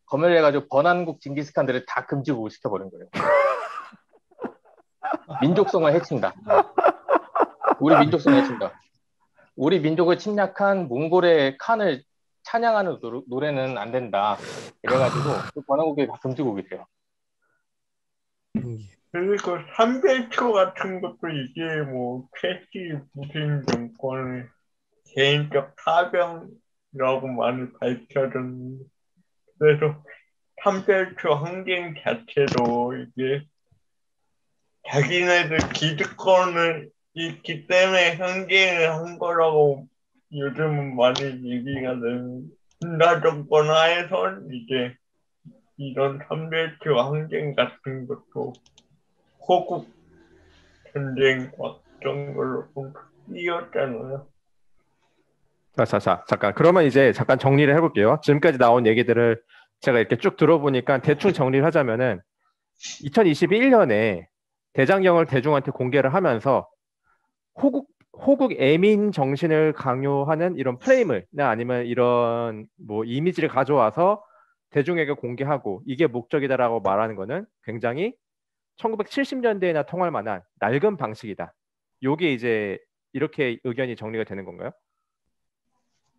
Speaker 5: 검열을 해가지고 번안국 징기스칸들을 다 금지곡을 시켜버린 거예요. 민족성을 해친다. 우리 민족성을 해친다. 우리 민족을 침략한 몽골의 칸을 찬양하는 노래는 안 된다. 이래가지고 그 번안곡이 다 금지곡이 돼요.
Speaker 4: 그리고 삼배초 같은 것도 이게 뭐 최씨 무신 정권의 개인적 사병이라고 많이 밝혀졌는데 그래서 삼배초 항쟁 자체도 이게 자기네들 기득권을 있기 때문에 항쟁을 한 거라고 요즘은 많이 얘기가 되는 군사 정권 하에선 이제 이런 삼배초 항쟁 같은 것도 호국 전쟁과 그런 걸로 좀 이었잖아요.
Speaker 1: 자, 잠깐. 그러면 이제 잠깐 정리를 해볼게요. 지금까지 나온 얘기들을 제가 이렇게 쭉 들어보니까 대충 정리를 하자면은 2021년에 대장경을 대중한테 공개를 하면서 호국 애민 정신을 강요하는 이런 프레임을나 아니면 이런 뭐 이미지를 가져와서 대중에게 공개하고 이게 목적이다라고 말하는 거는 굉장히 1970년대에나 통할 만한 낡은 방식이다. 요게 이제 이렇게 의견이 정리가 되는 건가요?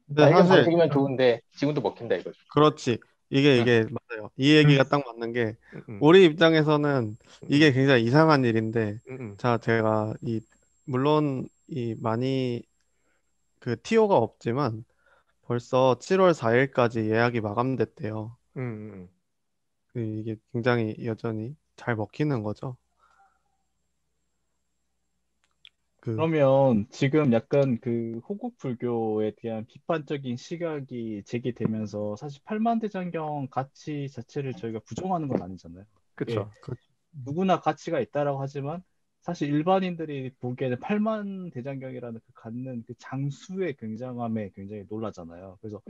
Speaker 3: 근데
Speaker 5: 낡은
Speaker 3: 사실
Speaker 5: 방식이면 좋은데 지금도 먹힌다 이거죠.
Speaker 3: 그렇지. 이게 맞아요. 이 얘기가 딱 맞는 게 우리 입장에서는 이게 굉장히 이상한 일인데 자, 제가 이 물론 이 많이 그 티오가 없지만 벌써 7월 4일까지 예약이 마감됐대요.
Speaker 1: 음, 음.
Speaker 3: 이게 굉장히 여전히 잘 먹히는 거죠. 그
Speaker 2: 그러면 지금 약간 그 호국 불교에 대한 비판적인 시각이 제기되면서 사실 팔만대장경 가치 자체를 저희가 부정하는 건 아니잖아요. 예,
Speaker 1: 그쵸.
Speaker 3: 그,
Speaker 2: 누구나 가치가 있다라고 하지만 사실 일반인들이 보기에는 팔만대장경이라는 그 갖는 그 장수의 굉장함에 굉장히 놀라잖아요. 그래서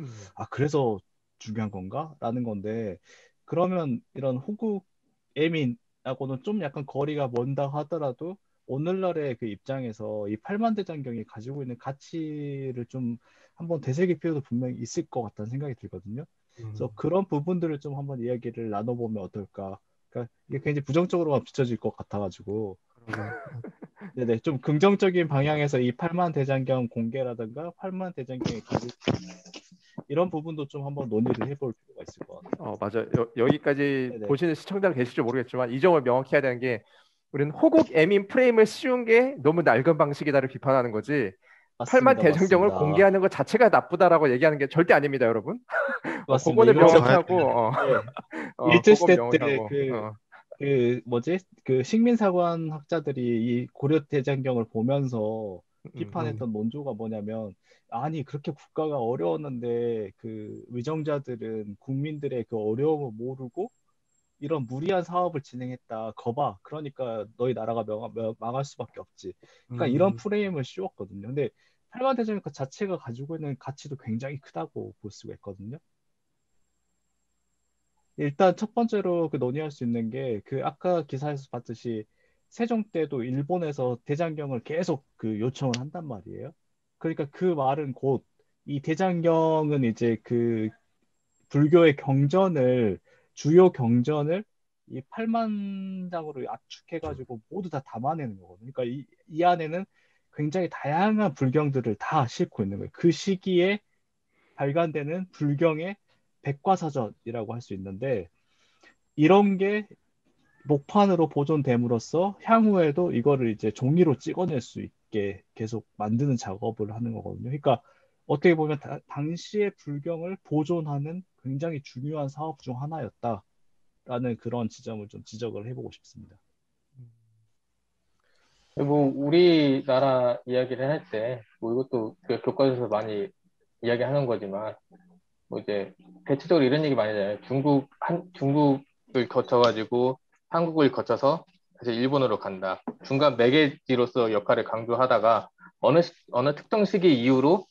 Speaker 2: 그래서 중요한 건가? 라는 건데 그러면 이런 호국 애민하고는 좀 약간 거리가 먼다 하더라도 오늘날의 그 입장에서 이 팔만대장경이 가지고 있는 가치를 좀 한번 되새길 필요도 분명히 있을 것 같다는 생각이 들거든요. 그래서 그런 부분들을 좀 한번 이야기를 나눠보면 어떨까? 그러니까 이게 굉장히 부정적으로만 비춰질 것 같아가지고,
Speaker 3: 그러게요.
Speaker 2: 네네, 좀 긍정적인 방향에서 이 팔만대장경 공개라든가 팔만대장경이 가지고 이런 부분도 좀 한번 논의를 해볼 필요가 있을 것 같아요.
Speaker 1: 맞아. 여기까지
Speaker 2: 네네,
Speaker 1: 보시는 시청자가 계실지 모르겠지만 이 점을 명확히 해야 되는 게 우리는 호국 애민 프레임을 씌운 게 너무 낡은 방식이다를 비판하는 거지. 팔만
Speaker 2: 맞습니다,
Speaker 1: 대장경을
Speaker 2: 맞습니다,
Speaker 1: 공개하는 것 자체가 나쁘다라고 얘기하는 게 절대 아닙니다, 여러분.
Speaker 2: 맞습니다.
Speaker 1: 그거는
Speaker 2: 이거
Speaker 3: 보러
Speaker 2: 저
Speaker 1: 명확히
Speaker 3: 가야
Speaker 1: 하고,
Speaker 2: 예,
Speaker 1: 그건
Speaker 2: 일제시대
Speaker 1: 명확히
Speaker 2: 때
Speaker 1: 하고,
Speaker 2: 그 뭐지? 그 식민사관 학자들이 이 고려대장경을 보면서
Speaker 3: 음,
Speaker 2: 비판했던 논조가 뭐냐면 아니 그렇게 국가가 어려웠는데 그 위정자들은 국민들의 그 어려움을 모르고 이런 무리한 사업을 진행했다. 거봐. 그러니까 너희 나라가 망할 수밖에 없지. 그러니까 이런
Speaker 3: 음,
Speaker 2: 프레임을 씌웠거든요. 근데 팔만대장경 그 자체가 가지고 있는 가치도 굉장히 크다고 볼 수가 있거든요. 일단 첫 번째로 그 논의할 수 있는 게 그 아까 기사에서 봤듯이 세종 때도 일본에서 대장경을 계속 그 요청을 한단 말이에요. 그러니까 그 말은 곧 이 대장경은 이제 그 불교의 경전을 주요 경전을 이 8만 장으로 압축해가지고 모두 다 담아내는 거거든요. 그러니까 이 안에는 굉장히 다양한 불경들을 다 싣고 있는 거예요. 그 시기에 발간되는 불경의 백과사전이라고 할 수 있는데 이런 게 목판으로 보존됨으로써 향후에도 이거를 이제 종이로 찍어낼 수 있게 계속 만드는 작업을 하는 거거든요. 그러니까 어떻게 보면 당시의 불경을 보존하는 굉장히 중요한 사업 중 하나였다라는 그런 지점을 좀 지적을 해보고 싶습니다.
Speaker 5: 뭐 우리나라 이야기를 할 때 뭐 이것도 그 교과서에서 많이 이야기하는 거지만 뭐 이제 대체적으로 이런 얘기 많이 하잖아요. 중국을 거쳐가지고 한국을 거쳐서 다시 일본으로 간다. 중간 매개지로서 역할을 강조하다가 어느 특정 시기 이후로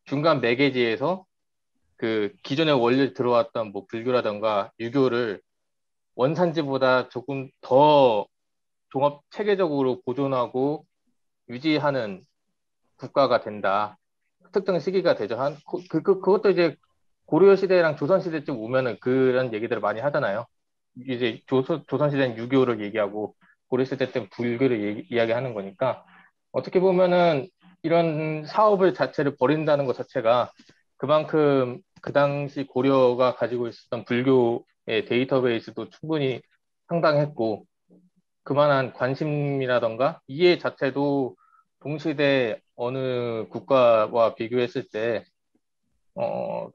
Speaker 5: 중간 매개지에서 그 기존에 원래 들어왔던 뭐 불교라던가 유교를 원산지보다 조금 더 종합 체계적으로 보존하고 유지하는 국가가 된다. 특정 시기가 되죠. 그것도 이제 고려 시대랑 조선 시대쯤 오면은 그런 얘기들을 많이 하잖아요. 이제 조선 시대는 유교를 얘기하고 고려 시대 때는 불교를 이야기하는 거니까 어떻게 보면은 이런 사업을 자체를 벌인다는 것 자체가 그만큼 그 당시 고려가 가지고 있었던 불교의 데이터베이스도 충분히 상당했고 그만한 관심이라던가 이해 자체도 동시대 어느 국가와 비교했을 때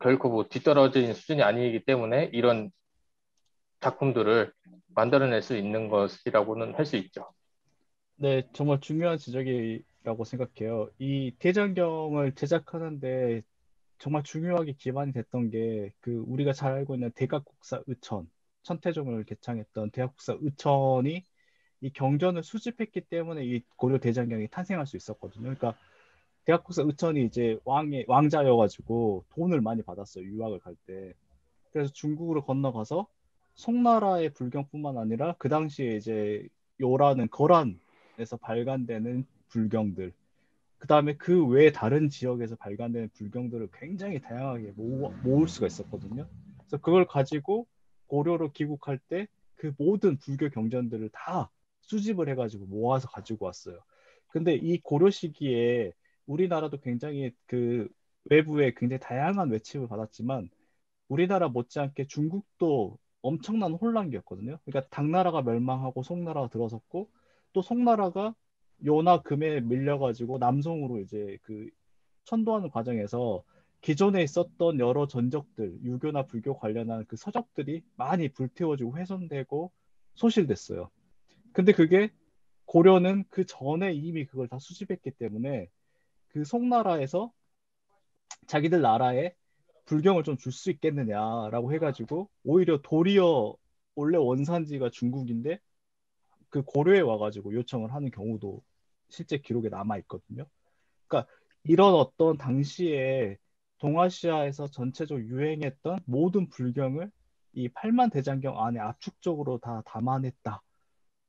Speaker 5: 결코 뭐 뒤떨어진 수준이 아니기 때문에 이런 작품들을 만들어낼 수 있는 것이라고는 할 수 있죠.
Speaker 2: 네, 정말 중요한 지적이라고 생각해요. 이 대장경을 제작하는데 정말 중요하게 기반이 됐던 게 그 우리가 잘 알고 있는 대각국사 의천, 천태종을 개창했던 대각국사 의천이 이 경전을 수집했기 때문에 이 고려 대장경이 탄생할 수 있었거든요. 그러니까 대각국사 의천이 이제 왕자여가지고 돈을 많이 받았어요. 유학을 갈 때. 그래서 중국으로 건너가서 송나라의 불경뿐만 아니라 그 당시에 이제 요라는 거란에서 발간되는 불경들, 그 다음에 그 외 다른 지역에서 발간되는 불경들을 굉장히 다양하게 모을 수가 있었거든요. 그래서 그걸 가지고 고려로 귀국할 때 그 모든 불교 경전들을 다 수집을 해가지고 모아서 가지고 왔어요. 근데 이 고려 시기에 우리나라도 굉장히 그 외부에 굉장히 다양한 외침을 받았지만 우리나라 못지않게 중국도 엄청난 혼란기였거든요. 그러니까 당나라가 멸망하고 송나라가 들어섰고 또 송나라가 요나 금에 밀려가지고 남송으로 이제 그 천도하는 과정에서 기존에 있었던 여러 전적들, 유교나 불교 관련한 그 서적들이 많이 불태워지고 훼손되고 소실됐어요. 근데 그게 고려는 그 전에 이미 그걸 다 수집했기 때문에 그 송나라에서 자기들 나라에 불경을 좀 줄 수 있겠느냐라고 해가지고 오히려 도리어 원래 원산지가 중국인데 그 고려에 와가지고 요청을 하는 경우도 실제 기록에 남아 있거든요. 그러니까 이런 어떤 당시에 동아시아에서 전체적으로 유행했던 모든 불경을 이 팔만 대장경 안에 압축적으로 다 담아냈다.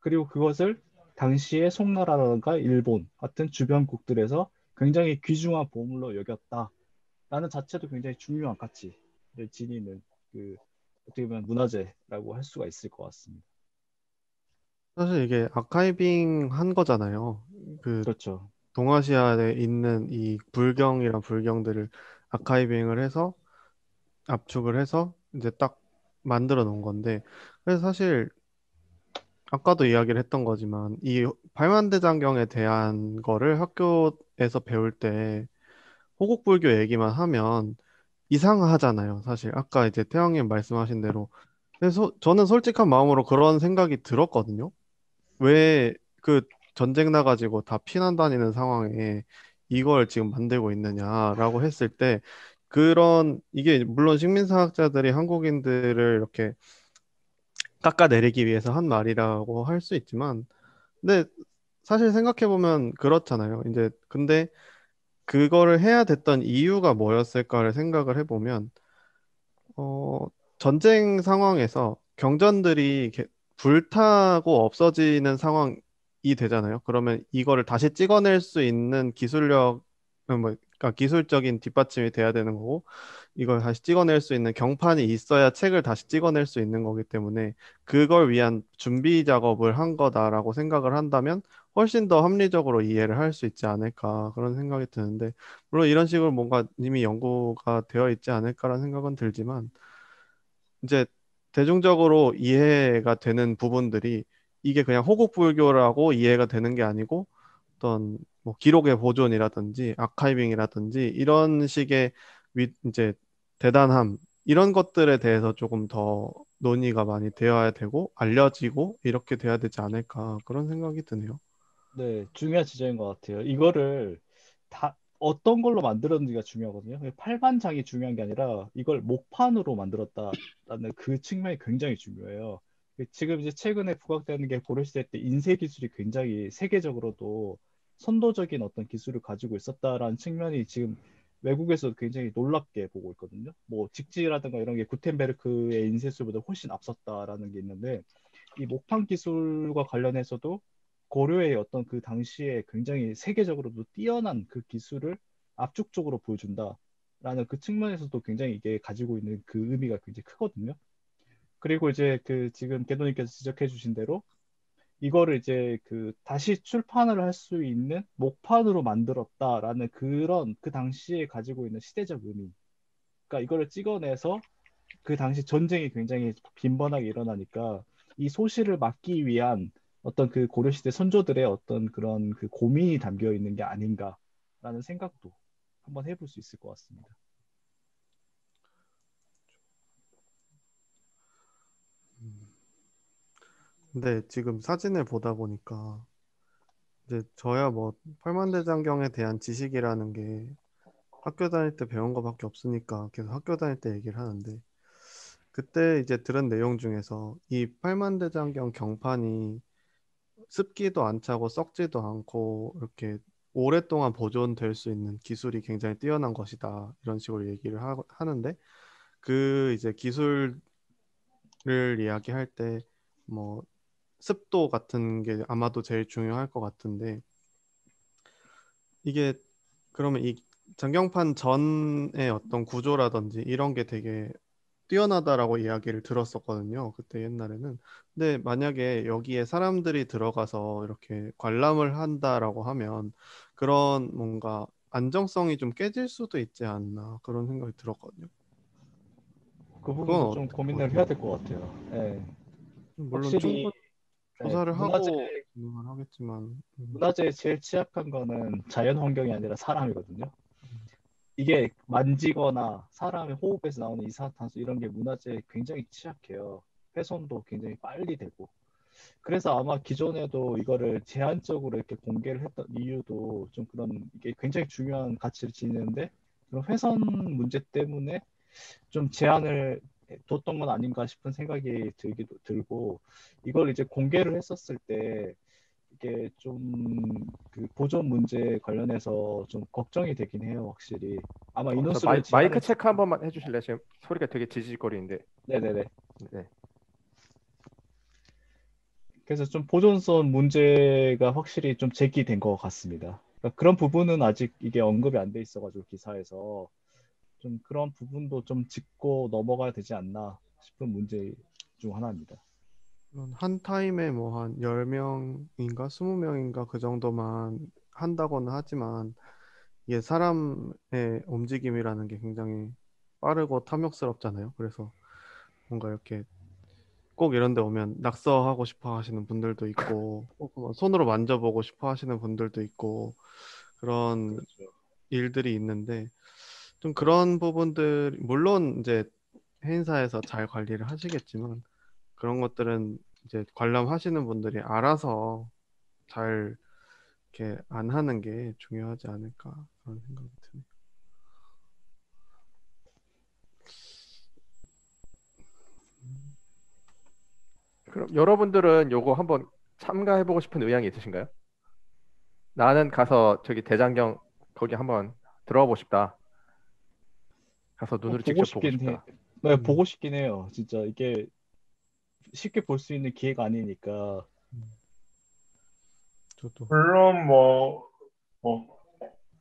Speaker 2: 그리고 그것을 당시에 송나라라든가 일본 같은 주변국들에서 굉장히 귀중한 보물로 여겼다라는 자체도 굉장히 중요한 가치를 지니는 그 어떻게 보면 문화재라고 할 수가 있을 것 같습니다.
Speaker 3: 사실 이게 아카이빙 한 거잖아요. 그
Speaker 2: 그렇죠.
Speaker 3: 동아시아에 있는 이 불경이란 불경들을 아카이빙을 해서 압축을 해서 이제 딱 만들어 놓은 건데, 그래서 사실 아까도 이야기를 했던 거지만 이 발만대장경에 대한 거를 학교에서 배울 때 호국불교 얘기만 하면 이상하잖아요. 사실 아까 이제 태양님 말씀하신 대로. 그래서 저는 솔직한 마음으로 그런 생각이 들었거든요. 왜 그 전쟁 나가지고 다 피난 다니는 상황에 이걸 지금 만들고 있느냐라고 했을 때, 그런 이게 물론 식민사학자들이 한국인들을 이렇게 깎아내리기 위해서 한 말이라고 할 수 있지만, 근데 사실 생각해보면 그렇잖아요. 이제 근데 그거를 해야 됐던 이유가 뭐였을까를 생각을 해보면, 어, 전쟁 상황에서 경전들이 불타고 없어지는 상황이 되잖아요. 그러면 이거를 다시 찍어낼 수 있는 기술력, 그러니까 기술적인 뒷받침이 돼야 되는 거고, 이걸 다시 찍어낼 수 있는 경판이 있어야 책을 다시 찍어낼 수 있는 거기 때문에 그걸 위한 준비 작업을 한 거다라고 생각을 한다면 훨씬 더 합리적으로 이해를 할 수 있지 않을까 그런 생각이 드는데, 물론 이런 식으로 뭔가 이미 연구가 되어 있지 않을까라는 생각은 들지만, 이제 대중적으로 이해가 되는 부분들이 이게 그냥 호국불교라고 이해가 되는 게 아니고 어떤 뭐 기록의 보존이라든지 아카이빙이라든지 이런 식의 이제 대단함, 이런 것들에 대해서 조금 더 논의가 많이 되어야 되고 알려지고 이렇게 돼야 되지 않을까 그런 생각이 드네요.
Speaker 2: 네, 중요한 지적인 것 같아요. 이거를 다 어떤 걸로 만들었는지가 중요하거든요. 팔반장이 중요한 게 아니라 이걸 목판으로 만들었다라는 그 측면이 굉장히 중요해요. 지금 이제 최근에 부각되는 게 고려시대 때 인쇄 기술이 굉장히 세계적으로도 선도적인 어떤 기술을 가지고 있었다라는 측면이 지금 외국에서 굉장히 놀랍게 보고 있거든요. 뭐 직지라든가 이런 게 구텐베르크의 인쇄술보다 훨씬 앞섰다라는 게 있는데 이 목판 기술과 관련해서도 고려의 어떤 그 당시에 굉장히 세계적으로도 뛰어난 그 기술을 압축적으로 보여준다라는 그 측면에서도 굉장히 이게 가지고 있는 그 의미가 굉장히 크거든요. 그리고 이제 그 지금 개도님께서 지적해 주신 대로 이거를 이제 그 다시 출판을 할 수 있는 목판으로 만들었다라는 그런 그 당시에 가지고 있는 시대적 의미. 그러니까 이거를 찍어내서 그 당시 전쟁이 굉장히 빈번하게 일어나니까 이 소실을 막기 위한 어떤 그 고려시대 선조들의 어떤 그런 그 고민이 담겨 있는 게 아닌가라는 생각도 한번 해볼 수 있을 것 같습니다.
Speaker 3: 근데 지금 사진을 보다 보니까 이제 저야 뭐 팔만대장경에 대한 지식이라는 게 학교 다닐 때 배운 거밖에 없으니까 계속 학교 다닐 때 얘기를 하는데, 그때 이제 들은 내용 중에서 이 팔만대장경 경판이 습기도 안 차고 썩지도 않고 이렇게 오랫동안 보존될 수 있는 기술이 굉장히 뛰어난 것이다 이런 식으로 얘기를 하는데, 그 이제 기술을 이야기할 때 뭐 습도 같은 게 아마도 제일 중요할 것 같은데, 이게 그러면 이 전경판 전의 어떤 구조라든지 이런 게 되게 뛰어나다라고 이야기를 들었었거든요. 그때 옛날에는. 근데 만약에 여기에 사람들이 들어가서 이렇게 관람을 한다라고 하면 그런 뭔가 안정성이 좀 깨질 수도 있지 않나 그런 생각이 들었거든요.
Speaker 2: 그
Speaker 3: 그건
Speaker 2: 부분도 좀
Speaker 3: 어떻게
Speaker 2: 고민을
Speaker 3: 보세요?
Speaker 2: 해야 될 것 같아요. 예.
Speaker 3: 물론
Speaker 2: 확실히
Speaker 3: 충분. 조사를
Speaker 2: 문화재
Speaker 3: 하고 진행을 하겠지만
Speaker 2: 문화재에 제일 취약한 거는 자연 환경이 아니라 사람이거든요. 이게 만지거나 사람의 호흡에서 나오는 이산화탄소 이런 게 문화재에 굉장히 취약해요. 훼손도 굉장히 빨리 되고. 그래서 아마 기존에도 이거를 제한적으로 이렇게 공개를 했던 이유도 좀 그런 이게 굉장히 중요한 가치를 지니는데 그런 훼손 문제 때문에 좀 제한을 뒀던 건 아닌가 싶은 생각이 들기도 들고 이걸 이제 공개를 했었을 때 이게 좀 그 보존 문제 관련해서 좀 걱정이 되긴 해요, 확실히. 아마
Speaker 1: 저
Speaker 2: 인원수를
Speaker 1: 마이크
Speaker 2: 제한을
Speaker 1: 체크 한 번만 해주실래요? 지금 소리가 되게 지지직거리는데.
Speaker 2: 네네네.
Speaker 1: 네.
Speaker 2: 그래서 좀 보존성 문제가 확실히 좀 제기된 것 같습니다. 그러니까 그런 부분은 아직 이게 언급이 안 돼 있어가지고 기사에서 좀 그런 부분도 좀 짚고 넘어가야 되지 않나 싶은 문제 중 하나입니다.
Speaker 3: 한 타임에 뭐 한 10명인가 20명인가 그 정도만 한다고는 하지만 이게 사람의 움직임이라는 게 굉장히 빠르고 탐욕스럽잖아요. 그래서 뭔가 이렇게 꼭 이런 데 오면 낙서하고 싶어 하시는 분들도 있고 꼭 뭐 손으로 만져보고 싶어 하시는 분들도 있고 그런
Speaker 2: 그렇죠.
Speaker 3: 일들이 있는데 좀 그런 부분들 물론 이제 해인사에서 잘 관리를 하시겠지만 그런 것들은 이제 관람하시는 분들이 알아서 잘 이렇게 안 하는 게 중요하지 않을까 그런 생각이 드네요.
Speaker 1: 그럼 여러분들은 요거 한번 참가해보고 싶은 의향이 있으신가요? 나는 가서 저기 대장경 거기 한번 들어가 보고 싶다. 가서 눈으로
Speaker 2: 보고
Speaker 1: 직접 보고
Speaker 2: 싶긴 해.
Speaker 1: 싶다.
Speaker 2: 네, 보고 싶긴 해요. 진짜 이게 쉽게 볼 수 있는 기회가 아니니까.
Speaker 3: 저도
Speaker 4: 물론 뭐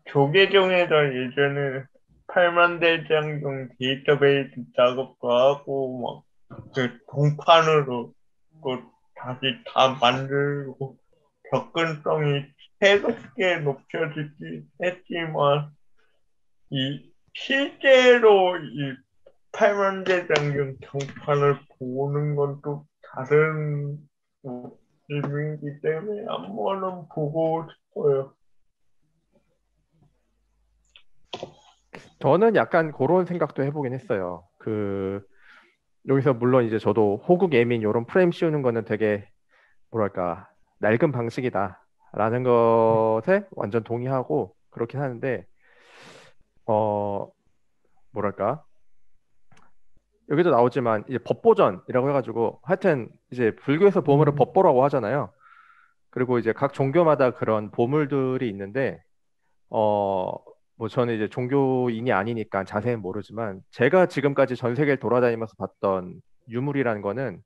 Speaker 4: 조계종에서 예전에 8만 대장경 데이터베이스 작업도 하고 막 그 동판으로 그 다시 다 만들고 접근성이 새롭게 높여지긴 했지만 이 실제로 이 8만 대장경 경판을 보는 건 또 다른 의미이기 때문에 한 번은 보고 싶어요.
Speaker 1: 저는 약간 그런 생각도 해보긴 했어요. 여기서 물론 이제 저도 호국 예민 이런 프레임 씌우는 거는 되게 뭐랄까 낡은 방식이다라는 것에 완전 동의하고 그렇긴 하는데 어 뭐랄까 여기도 나오지만 이제 법보전이라고 해가지고 하여튼 이제 불교에서 보물을 법보라고 하잖아요. 그리고 이제 각 종교마다 그런 보물들이 있는데 뭐 저는 이제 종교인이 아니니까 자세히는 모르지만 제가 지금까지 전 세계를 돌아다니면서 봤던 유물이라는 거는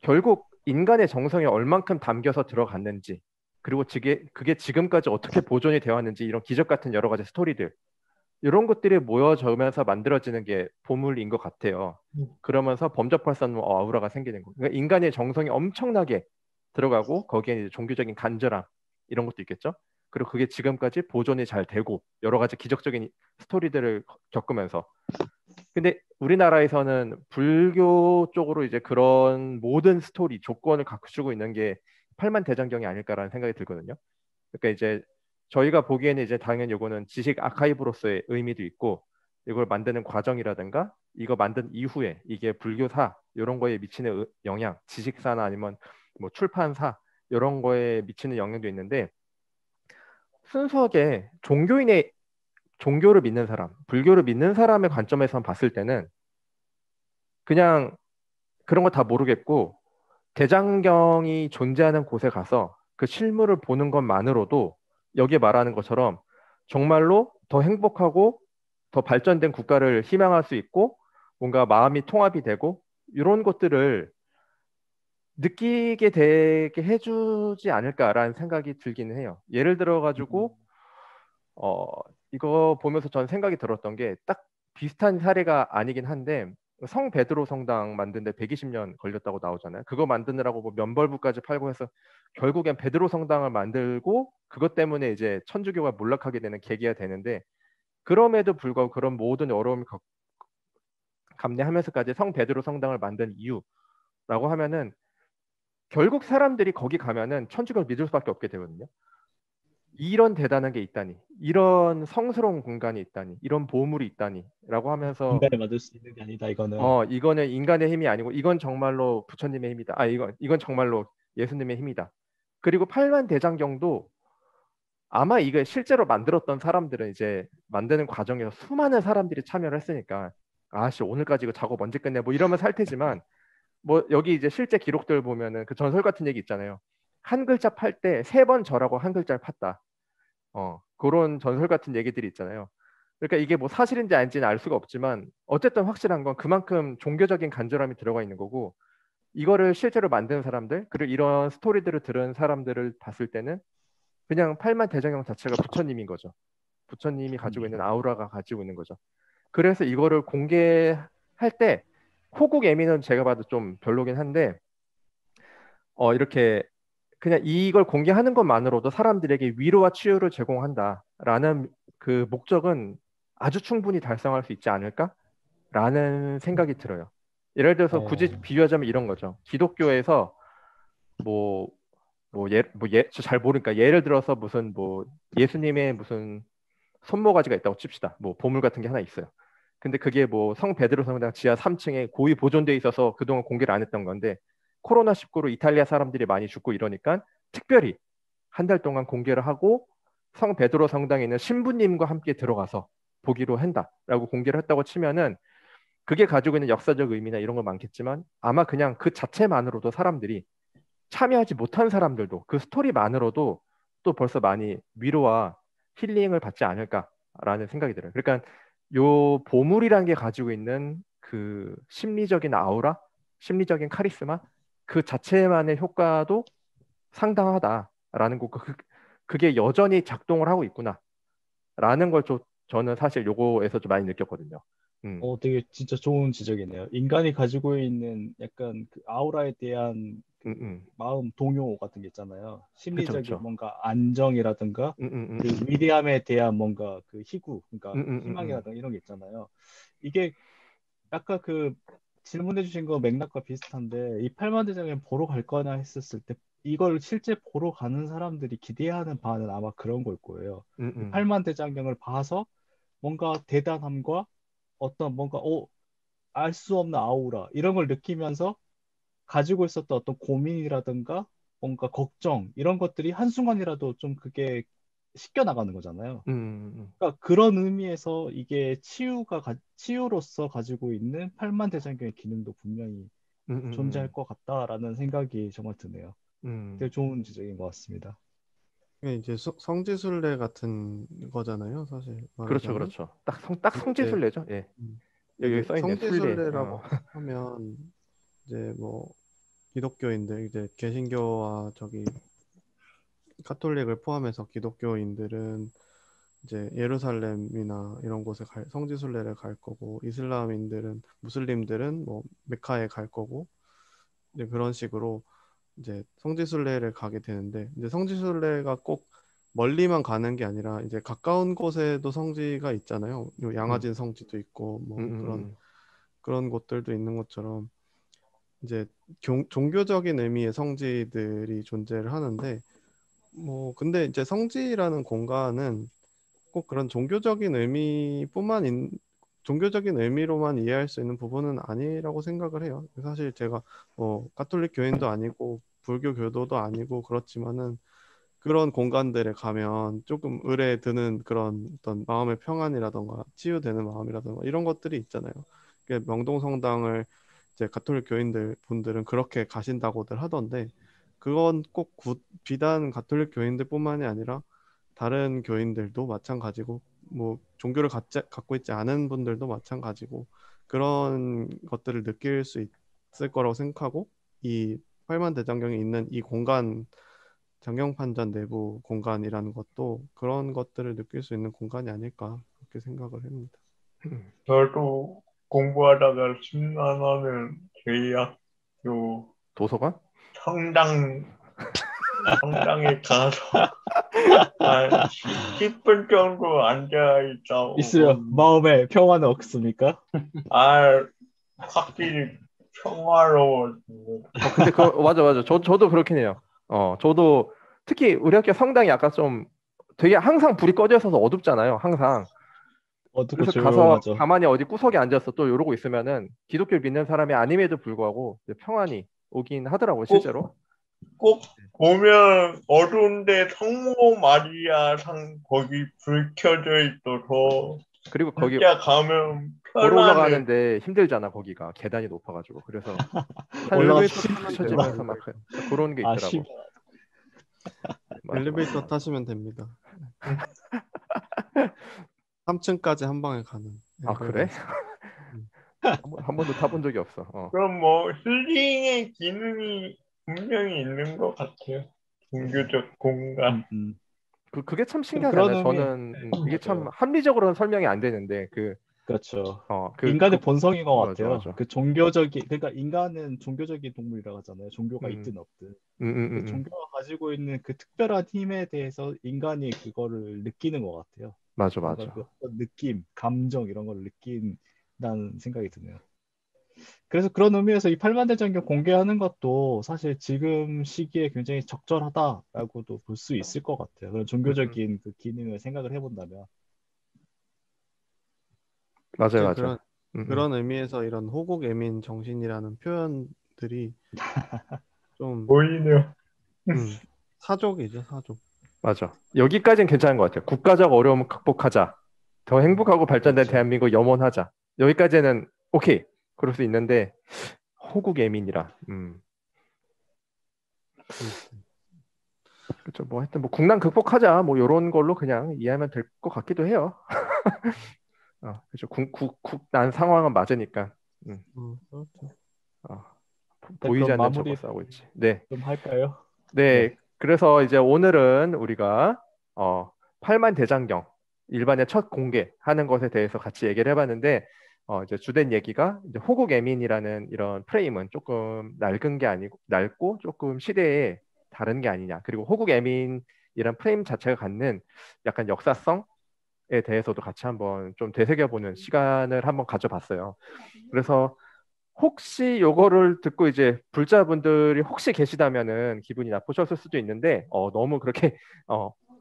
Speaker 1: 결국 인간의 정성이 얼만큼 담겨서 들어갔는지 그리고 그게 지금까지 어떻게 보존이 되어 왔는지 이런 기적 같은 여러 가지 스토리들 이런 것들이 모여져면서 만들어지는 게 보물인 것 같아요. 그러면서 범접할 수 없는 아우라가 생기는 거. 그러니까 인간의 정성이 엄청나게 들어가고 거기에 이제 종교적인 간절함 이런 것도 있겠죠. 그리고 그게 지금까지 보존이 잘 되고 여러 가지 기적적인 스토리들을 겪으면서 근데 우리나라에서는 불교 쪽으로 이제 그런 모든 스토리 조건을 갖추고 있는 게 팔만 대장경이 아닐까라는 생각이 들거든요. 그러니까 이제 저희가 보기에는 이제 당연히 이거는 지식 아카이브로서의 의미도 있고 이걸 만드는 과정이라든가 이거 만든 이후에 이게 불교사 이런 거에 미치는 영향, 지식사나 아니면 뭐 출판사 이런 거에 미치는 영향도 있는데 순수하게 종교를 믿는 사람, 불교를 믿는 사람의 관점에서 봤을 때는 그냥 그런 거 다 모르겠고 대장경이 존재하는 곳에 가서 그 실물을 보는 것만으로도 여기에 말하는 것처럼 정말로 더 행복하고 더 발전된 국가를 희망할 수 있고 뭔가 마음이 통합이 되고 이런 것들을 느끼게 되게 해주지 않을까라는 생각이 들기는 해요. 예를 들어 가지고 어, 이거 보면서 전 생각이 들었던 게 딱 비슷한 사례가 아니긴 한데 성 베드로 성당 만드는데 120년 걸렸다고 나오잖아요. 그거 만드느라고 뭐 면벌부까지 팔고 해서 결국엔 베드로 성당을 만들고 그것 때문에 이제 천주교가 몰락하게 되는 계기가 되는데 그럼에도 불구하고 그런 모든 어려움을 감내하면서까지 성 베드로 성당을 만든 이유라고 하면은 결국 사람들이 거기 가면은 천주교를 믿을 수밖에 없게 되거든요. 이런 대단한 게 있다니, 이런 성스러운 공간이 있다니, 이런 보물이 있다니라고 하면서
Speaker 2: 인간이 만들 수 있는 게 아니다 이거는.
Speaker 1: 이거는 인간의 힘이 아니고 이건 정말로 부처님의 힘이다. 이건 정말로 예수님의 힘이다. 그리고 팔만대장경도 아마 이게 실제로 만들었던 사람들은 이제 만드는 과정에서 수많은 사람들이 참여를 했으니까 아씨 오늘까지 이거 작업 언제 끝내 뭐 이러면 살 테지만 뭐 여기 이제 실제 기록들 보면은 그 전설 같은 얘기 있잖아요. 한 글자 팔 때 3번 절하고 한 글자를 팠다. 그런 전설 같은 얘기들이 있잖아요. 그러니까 이게 뭐 사실인지 아닌지는 알 수가 없지만 어쨌든 확실한 건 그만큼 종교적인 간절함이 들어가 있는 거고 이거를 실제로 만든 사람들 그리고 이런 스토리들을 들은 사람들을 봤을 때는 그냥 팔만대장경 자체가 부처님인 거죠. 부처님이 가지고 있는 아우라가 가지고 있는 거죠. 그래서 이거를 공개할 때 호국 예민은 제가 봐도 좀 별로긴 한데 이렇게 그냥 이걸 공개하는 것만으로도 사람들에게 위로와 치유를 제공한다라는 그 목적은 아주 충분히 달성할 수 있지 않을까라는 생각이 들어요. 예를 들어서 굳이 비유하자면 이런 거죠. 기독교에서 잘 모르니까 예를 들어서 무슨 뭐 예수님의 무슨 손모가지가 있다고 칩시다. 뭐 보물 같은 게 하나 있어요. 근데 그게 뭐 성 베드로 성당 지하 3층에 고이 보존돼 있어서 그동안 공개를 안 했던 건데 코로나19로 이탈리아 사람들이 많이 죽고 이러니까 특별히 한 달 동안 공개를 하고 성 베드로 성당에 있는 신부님과 함께 들어가서 보기로 한다라고 공개를 했다고 치면은 그게 가지고 있는 역사적 의미나 이런 거 많겠지만 아마 그냥 그 자체만으로도 사람들이 참여하지 못한 사람들도 그 스토리만으로도 또 벌써 많이 위로와 힐링을 받지 않을까라는 생각이 들어요. 그러니까 요 보물이라는 게 가지고 있는 그 심리적인 아우라, 심리적인 카리스마 그 자체만의 효과도 상당하다라는 거 그게 여전히 작동을 하고 있구나라는 걸 저는 사실 요거에서 좀 많이 느꼈거든요.
Speaker 2: 되게 진짜 좋은 지적이네요. 인간이 가지고 있는 약간 그 아우라에 대한 마음 동요 같은 게 있잖아요. 심리적인
Speaker 1: 그쵸.
Speaker 2: 뭔가 안정이라든가 그 위대함에 대한 뭔가 그 희구, 그러니까 희망이라든가 이런 게 있잖아요. 이게 아까 그 질문해 주신 거 맥락과 비슷한데 이 팔만대장경 보러 갈 거나 했었을 때 이걸 실제 보러 가는 사람들이 기대하는 바는 아마 그런 걸 거예요. 팔만대장경을 봐서 뭔가 대단함과 어떤 뭔가 알 수 없는 아우라 이런 걸 느끼면서 가지고 있었던 어떤 고민이라든가 뭔가 걱정 이런 것들이 한순간이라도 좀 그게 씻겨 나가는 거잖아요. 그러니까 그런 의미에서 이게 치유로서 가지고 있는 팔만대장경의 기능도 분명히 존재할 것 같다라는 생각이 정말 드네요. 되게 좋은 지적인 것 같습니다.
Speaker 3: 이게 이제 성지순례 같은 거잖아요, 사실 말하자면.
Speaker 1: 그렇죠. 딱 성지순례죠. 예. 여기 써 있네.
Speaker 3: 성지순례라고 하면 이제 뭐 기독교인들 이제 개신교와 카톨릭을 포함해서 기독교인들은 이제 예루살렘이나 이런 곳에 성지순례를 갈 거고 무슬림들은 뭐 메카에 갈 거고 이제 그런 식으로 이제 성지순례를 가게 되는데 이제 성지순례가 꼭 멀리만 가는 게 아니라 이제 가까운 곳에도 성지가 있잖아요. 양화진 성지도 있고 뭐 그런 곳들도 있는 것처럼 이제 종교적인 의미의 성지들이 존재를 하는데 뭐 근데 이제 성지라는 공간은 꼭 그런 종교적인 의미로만 이해할 수 있는 부분은 아니라고 생각을 해요. 사실 제가 가톨릭 교인도 아니고 불교 교도도 아니고 그렇지만은 그런 공간들에 가면 조금 의뢰 드는 그런 어떤 마음의 평안이라던가 치유되는 마음이라던가 이런 것들이 있잖아요. 명동성당을 이제 가톨릭 분들은 그렇게 가신다고들 하던데 그건 꼭 비단 가톨릭 교인들뿐만이 아니라 다른 교인들도 마찬가지고 뭐 종교를 갖고 있지 않은 분들도 마찬가지고 그런 것들을 느낄 수 있을 거라고 생각하고 이 팔만대장경이 있는 이 공간 장경판전 내부 공간이라는 것도 그런 것들을 느낄 수 있는 공간이 아닐까 그렇게 생각을 합니다.
Speaker 4: 저도 공부하다가 심란하면 저희 학교
Speaker 1: 도서관?
Speaker 4: 성당에 가서 한 10분 정도 앉아있다
Speaker 2: 있어요. 마음에 평화는 없습니까?
Speaker 4: 확실히 평화로워집니다.
Speaker 1: 근데 맞아. 저도 그렇긴 해요. 저도 특히 우리 학교 성당이 약간 좀 되게 항상 불이 꺼져 있어서 어둡잖아요. 항상.
Speaker 2: 어둡고
Speaker 1: 그래서 가서
Speaker 2: 조용하죠.
Speaker 1: 가만히 어디 구석에 앉아서 또 이러고 있으면은 기독교를 믿는 사람이 아님에도 불구하고 이제 평안이 오긴 하더라고요, 실제로.
Speaker 4: 꼭 보면 어두운데 성모 마리아 상 거기 불 켜져 있어서
Speaker 1: 그리고 거기
Speaker 4: 진짜 가면
Speaker 1: 걸어
Speaker 4: 편안해.
Speaker 1: 올라가는데 힘들잖아, 거기가. 계단이 높아가지고. 그래서 한
Speaker 2: 올라가서
Speaker 1: 10분
Speaker 3: 타면
Speaker 1: 쳐지면서
Speaker 3: 돼요.
Speaker 1: 막 그런 게
Speaker 2: 아,
Speaker 1: 있더라고. 맞아.
Speaker 3: 엘리베이터 타시면 됩니다. 3층까지 한 방에 가는.
Speaker 1: 아, 그래?
Speaker 3: 음.
Speaker 1: 한 번도 타본 적이 없어.
Speaker 4: 그럼 뭐 힐링의 기능이 분명히 있는 것 같아요. 종교적 공간.
Speaker 1: 그게 참
Speaker 2: 그럼 그런
Speaker 1: 신기하잖아요.
Speaker 2: 의미,
Speaker 1: 저는 이게 참
Speaker 2: 맞아요.
Speaker 1: 합리적으로는 설명이 안 되는데
Speaker 2: 그렇죠.
Speaker 1: 그
Speaker 2: 인간의 본성인 것
Speaker 1: 맞아,
Speaker 2: 같아요.
Speaker 1: 맞아.
Speaker 2: 그 종교적인, 그러니까 인간은 종교적인 동물이라고 하잖아요. 종교가
Speaker 1: 음.
Speaker 2: 있든 없든.
Speaker 1: 음.
Speaker 2: 종교가 가지고 있는 그 특별한 힘에 대해서 인간이 그거를 느끼는 것 같아요.
Speaker 1: 맞아.
Speaker 2: 뭔가 그 어떤 느낌, 감정 이런 걸 느낀다는 생각이 드네요. 그래서 그런 의미에서 이 팔만대장경 공개하는 것도 사실 지금 시기에 굉장히 적절하다라고도 볼 수 있을 것 같아요. 그런 종교적인 그 기능을 생각을 해본다면.
Speaker 1: 맞아요.
Speaker 3: 그런 의미에서 이런 호국애민 정신이라는 표현들이 좀
Speaker 4: 보이네요.
Speaker 3: 사족이죠, 사족.
Speaker 1: 맞아. 여기까지는 괜찮은 것 같아요. 국가적 어려움을 극복하자. 더 행복하고 발전된
Speaker 2: 그렇죠.
Speaker 1: 대한민국 염원하자. 여기까지는 오케이. 그럴 수 있는데 호국애민이라. 그렇죠. 뭐 하여튼 뭐 국난 극복하자. 뭐 이런 걸로 그냥 이해하면 될 것 같기도 해요. 그렇죠. 국난 상황은 맞으니까.
Speaker 3: 그렇죠.
Speaker 1: 보이지
Speaker 2: 그럼
Speaker 1: 않는 적과
Speaker 2: 마무리
Speaker 1: 싸우고 있지. 네.
Speaker 2: 좀 할까요?
Speaker 1: 네. 그래서 이제 오늘은 우리가 팔만대장경 일반의 첫 공개하는 것에 대해서 같이 얘기를 해봤는데 이제 주된 얘기가 이제 호국애민이라는 이런 프레임은 조금 낡은 게 아니고 낡고 조금 시대에 다른 게 아니냐. 그리고 호국애민이란 프레임 자체가 갖는 약간 역사성에 대해서도 같이 한번 좀 되새겨보는 시간을 한번 가져봤어요. 그래서 혹시 요거를 듣고 이제 불자분들이 혹시 계시다면은 기분이 나쁘셨을 수도 있는데 너무 그렇게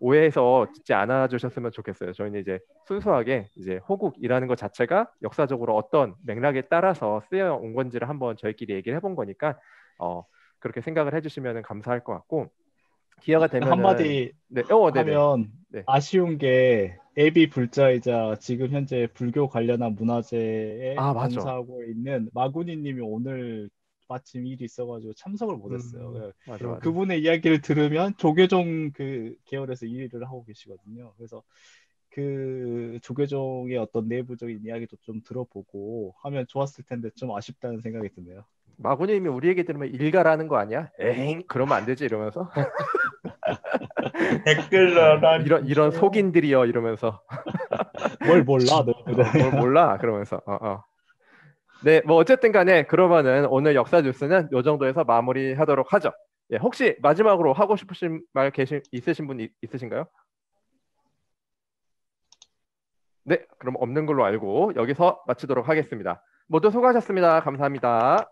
Speaker 1: 오해해서 듣지 않아 주셨으면 좋겠어요. 저희는 이제 순수하게 이제 호국이라는 것 자체가 역사적으로 어떤 맥락에 따라서 쓰여 온 건지를 한번 저희끼리 얘기를 해본 거니까 그렇게 생각을 해주시면 감사할 것 같고 기회가 되면은
Speaker 2: 한마디
Speaker 1: 네네.
Speaker 2: 하면
Speaker 1: 네.
Speaker 2: 아쉬운 게 애비 불자이자 지금 현재 불교 관련한 문화재에
Speaker 1: 맞아.
Speaker 2: 봉사하고 있는 마구니님이 오늘 마침 일이 있어가지고 참석을 못했어요.
Speaker 1: 맞아.
Speaker 2: 그분의 이야기를 들으면 조계종 그 계열에서 일을 하고 계시거든요. 그래서 그 조계종의 어떤 내부적인 이야기도 좀 들어보고 하면 좋았을 텐데 좀 아쉽다는 생각이 드네요.
Speaker 1: 마구님이 우리 얘기 들으면 일가라는 거 아니야? 에잉 그러면 안 되지 이러면서
Speaker 4: 댓글
Speaker 1: 이런 속인들이여 이러면서
Speaker 2: 뭘 몰라 너희들은.
Speaker 1: 뭘 몰라 그러면서 네, 뭐 어쨌든 간에 그러면은 오늘 역사 뉴스는 요 정도에서 마무리하도록 하죠. 예, 혹시 마지막으로 하고 싶으신 말 있으신 분 있으신가요? 네, 그럼 없는 걸로 알고 여기서 마치도록 하겠습니다. 모두 수고하셨습니다. 감사합니다.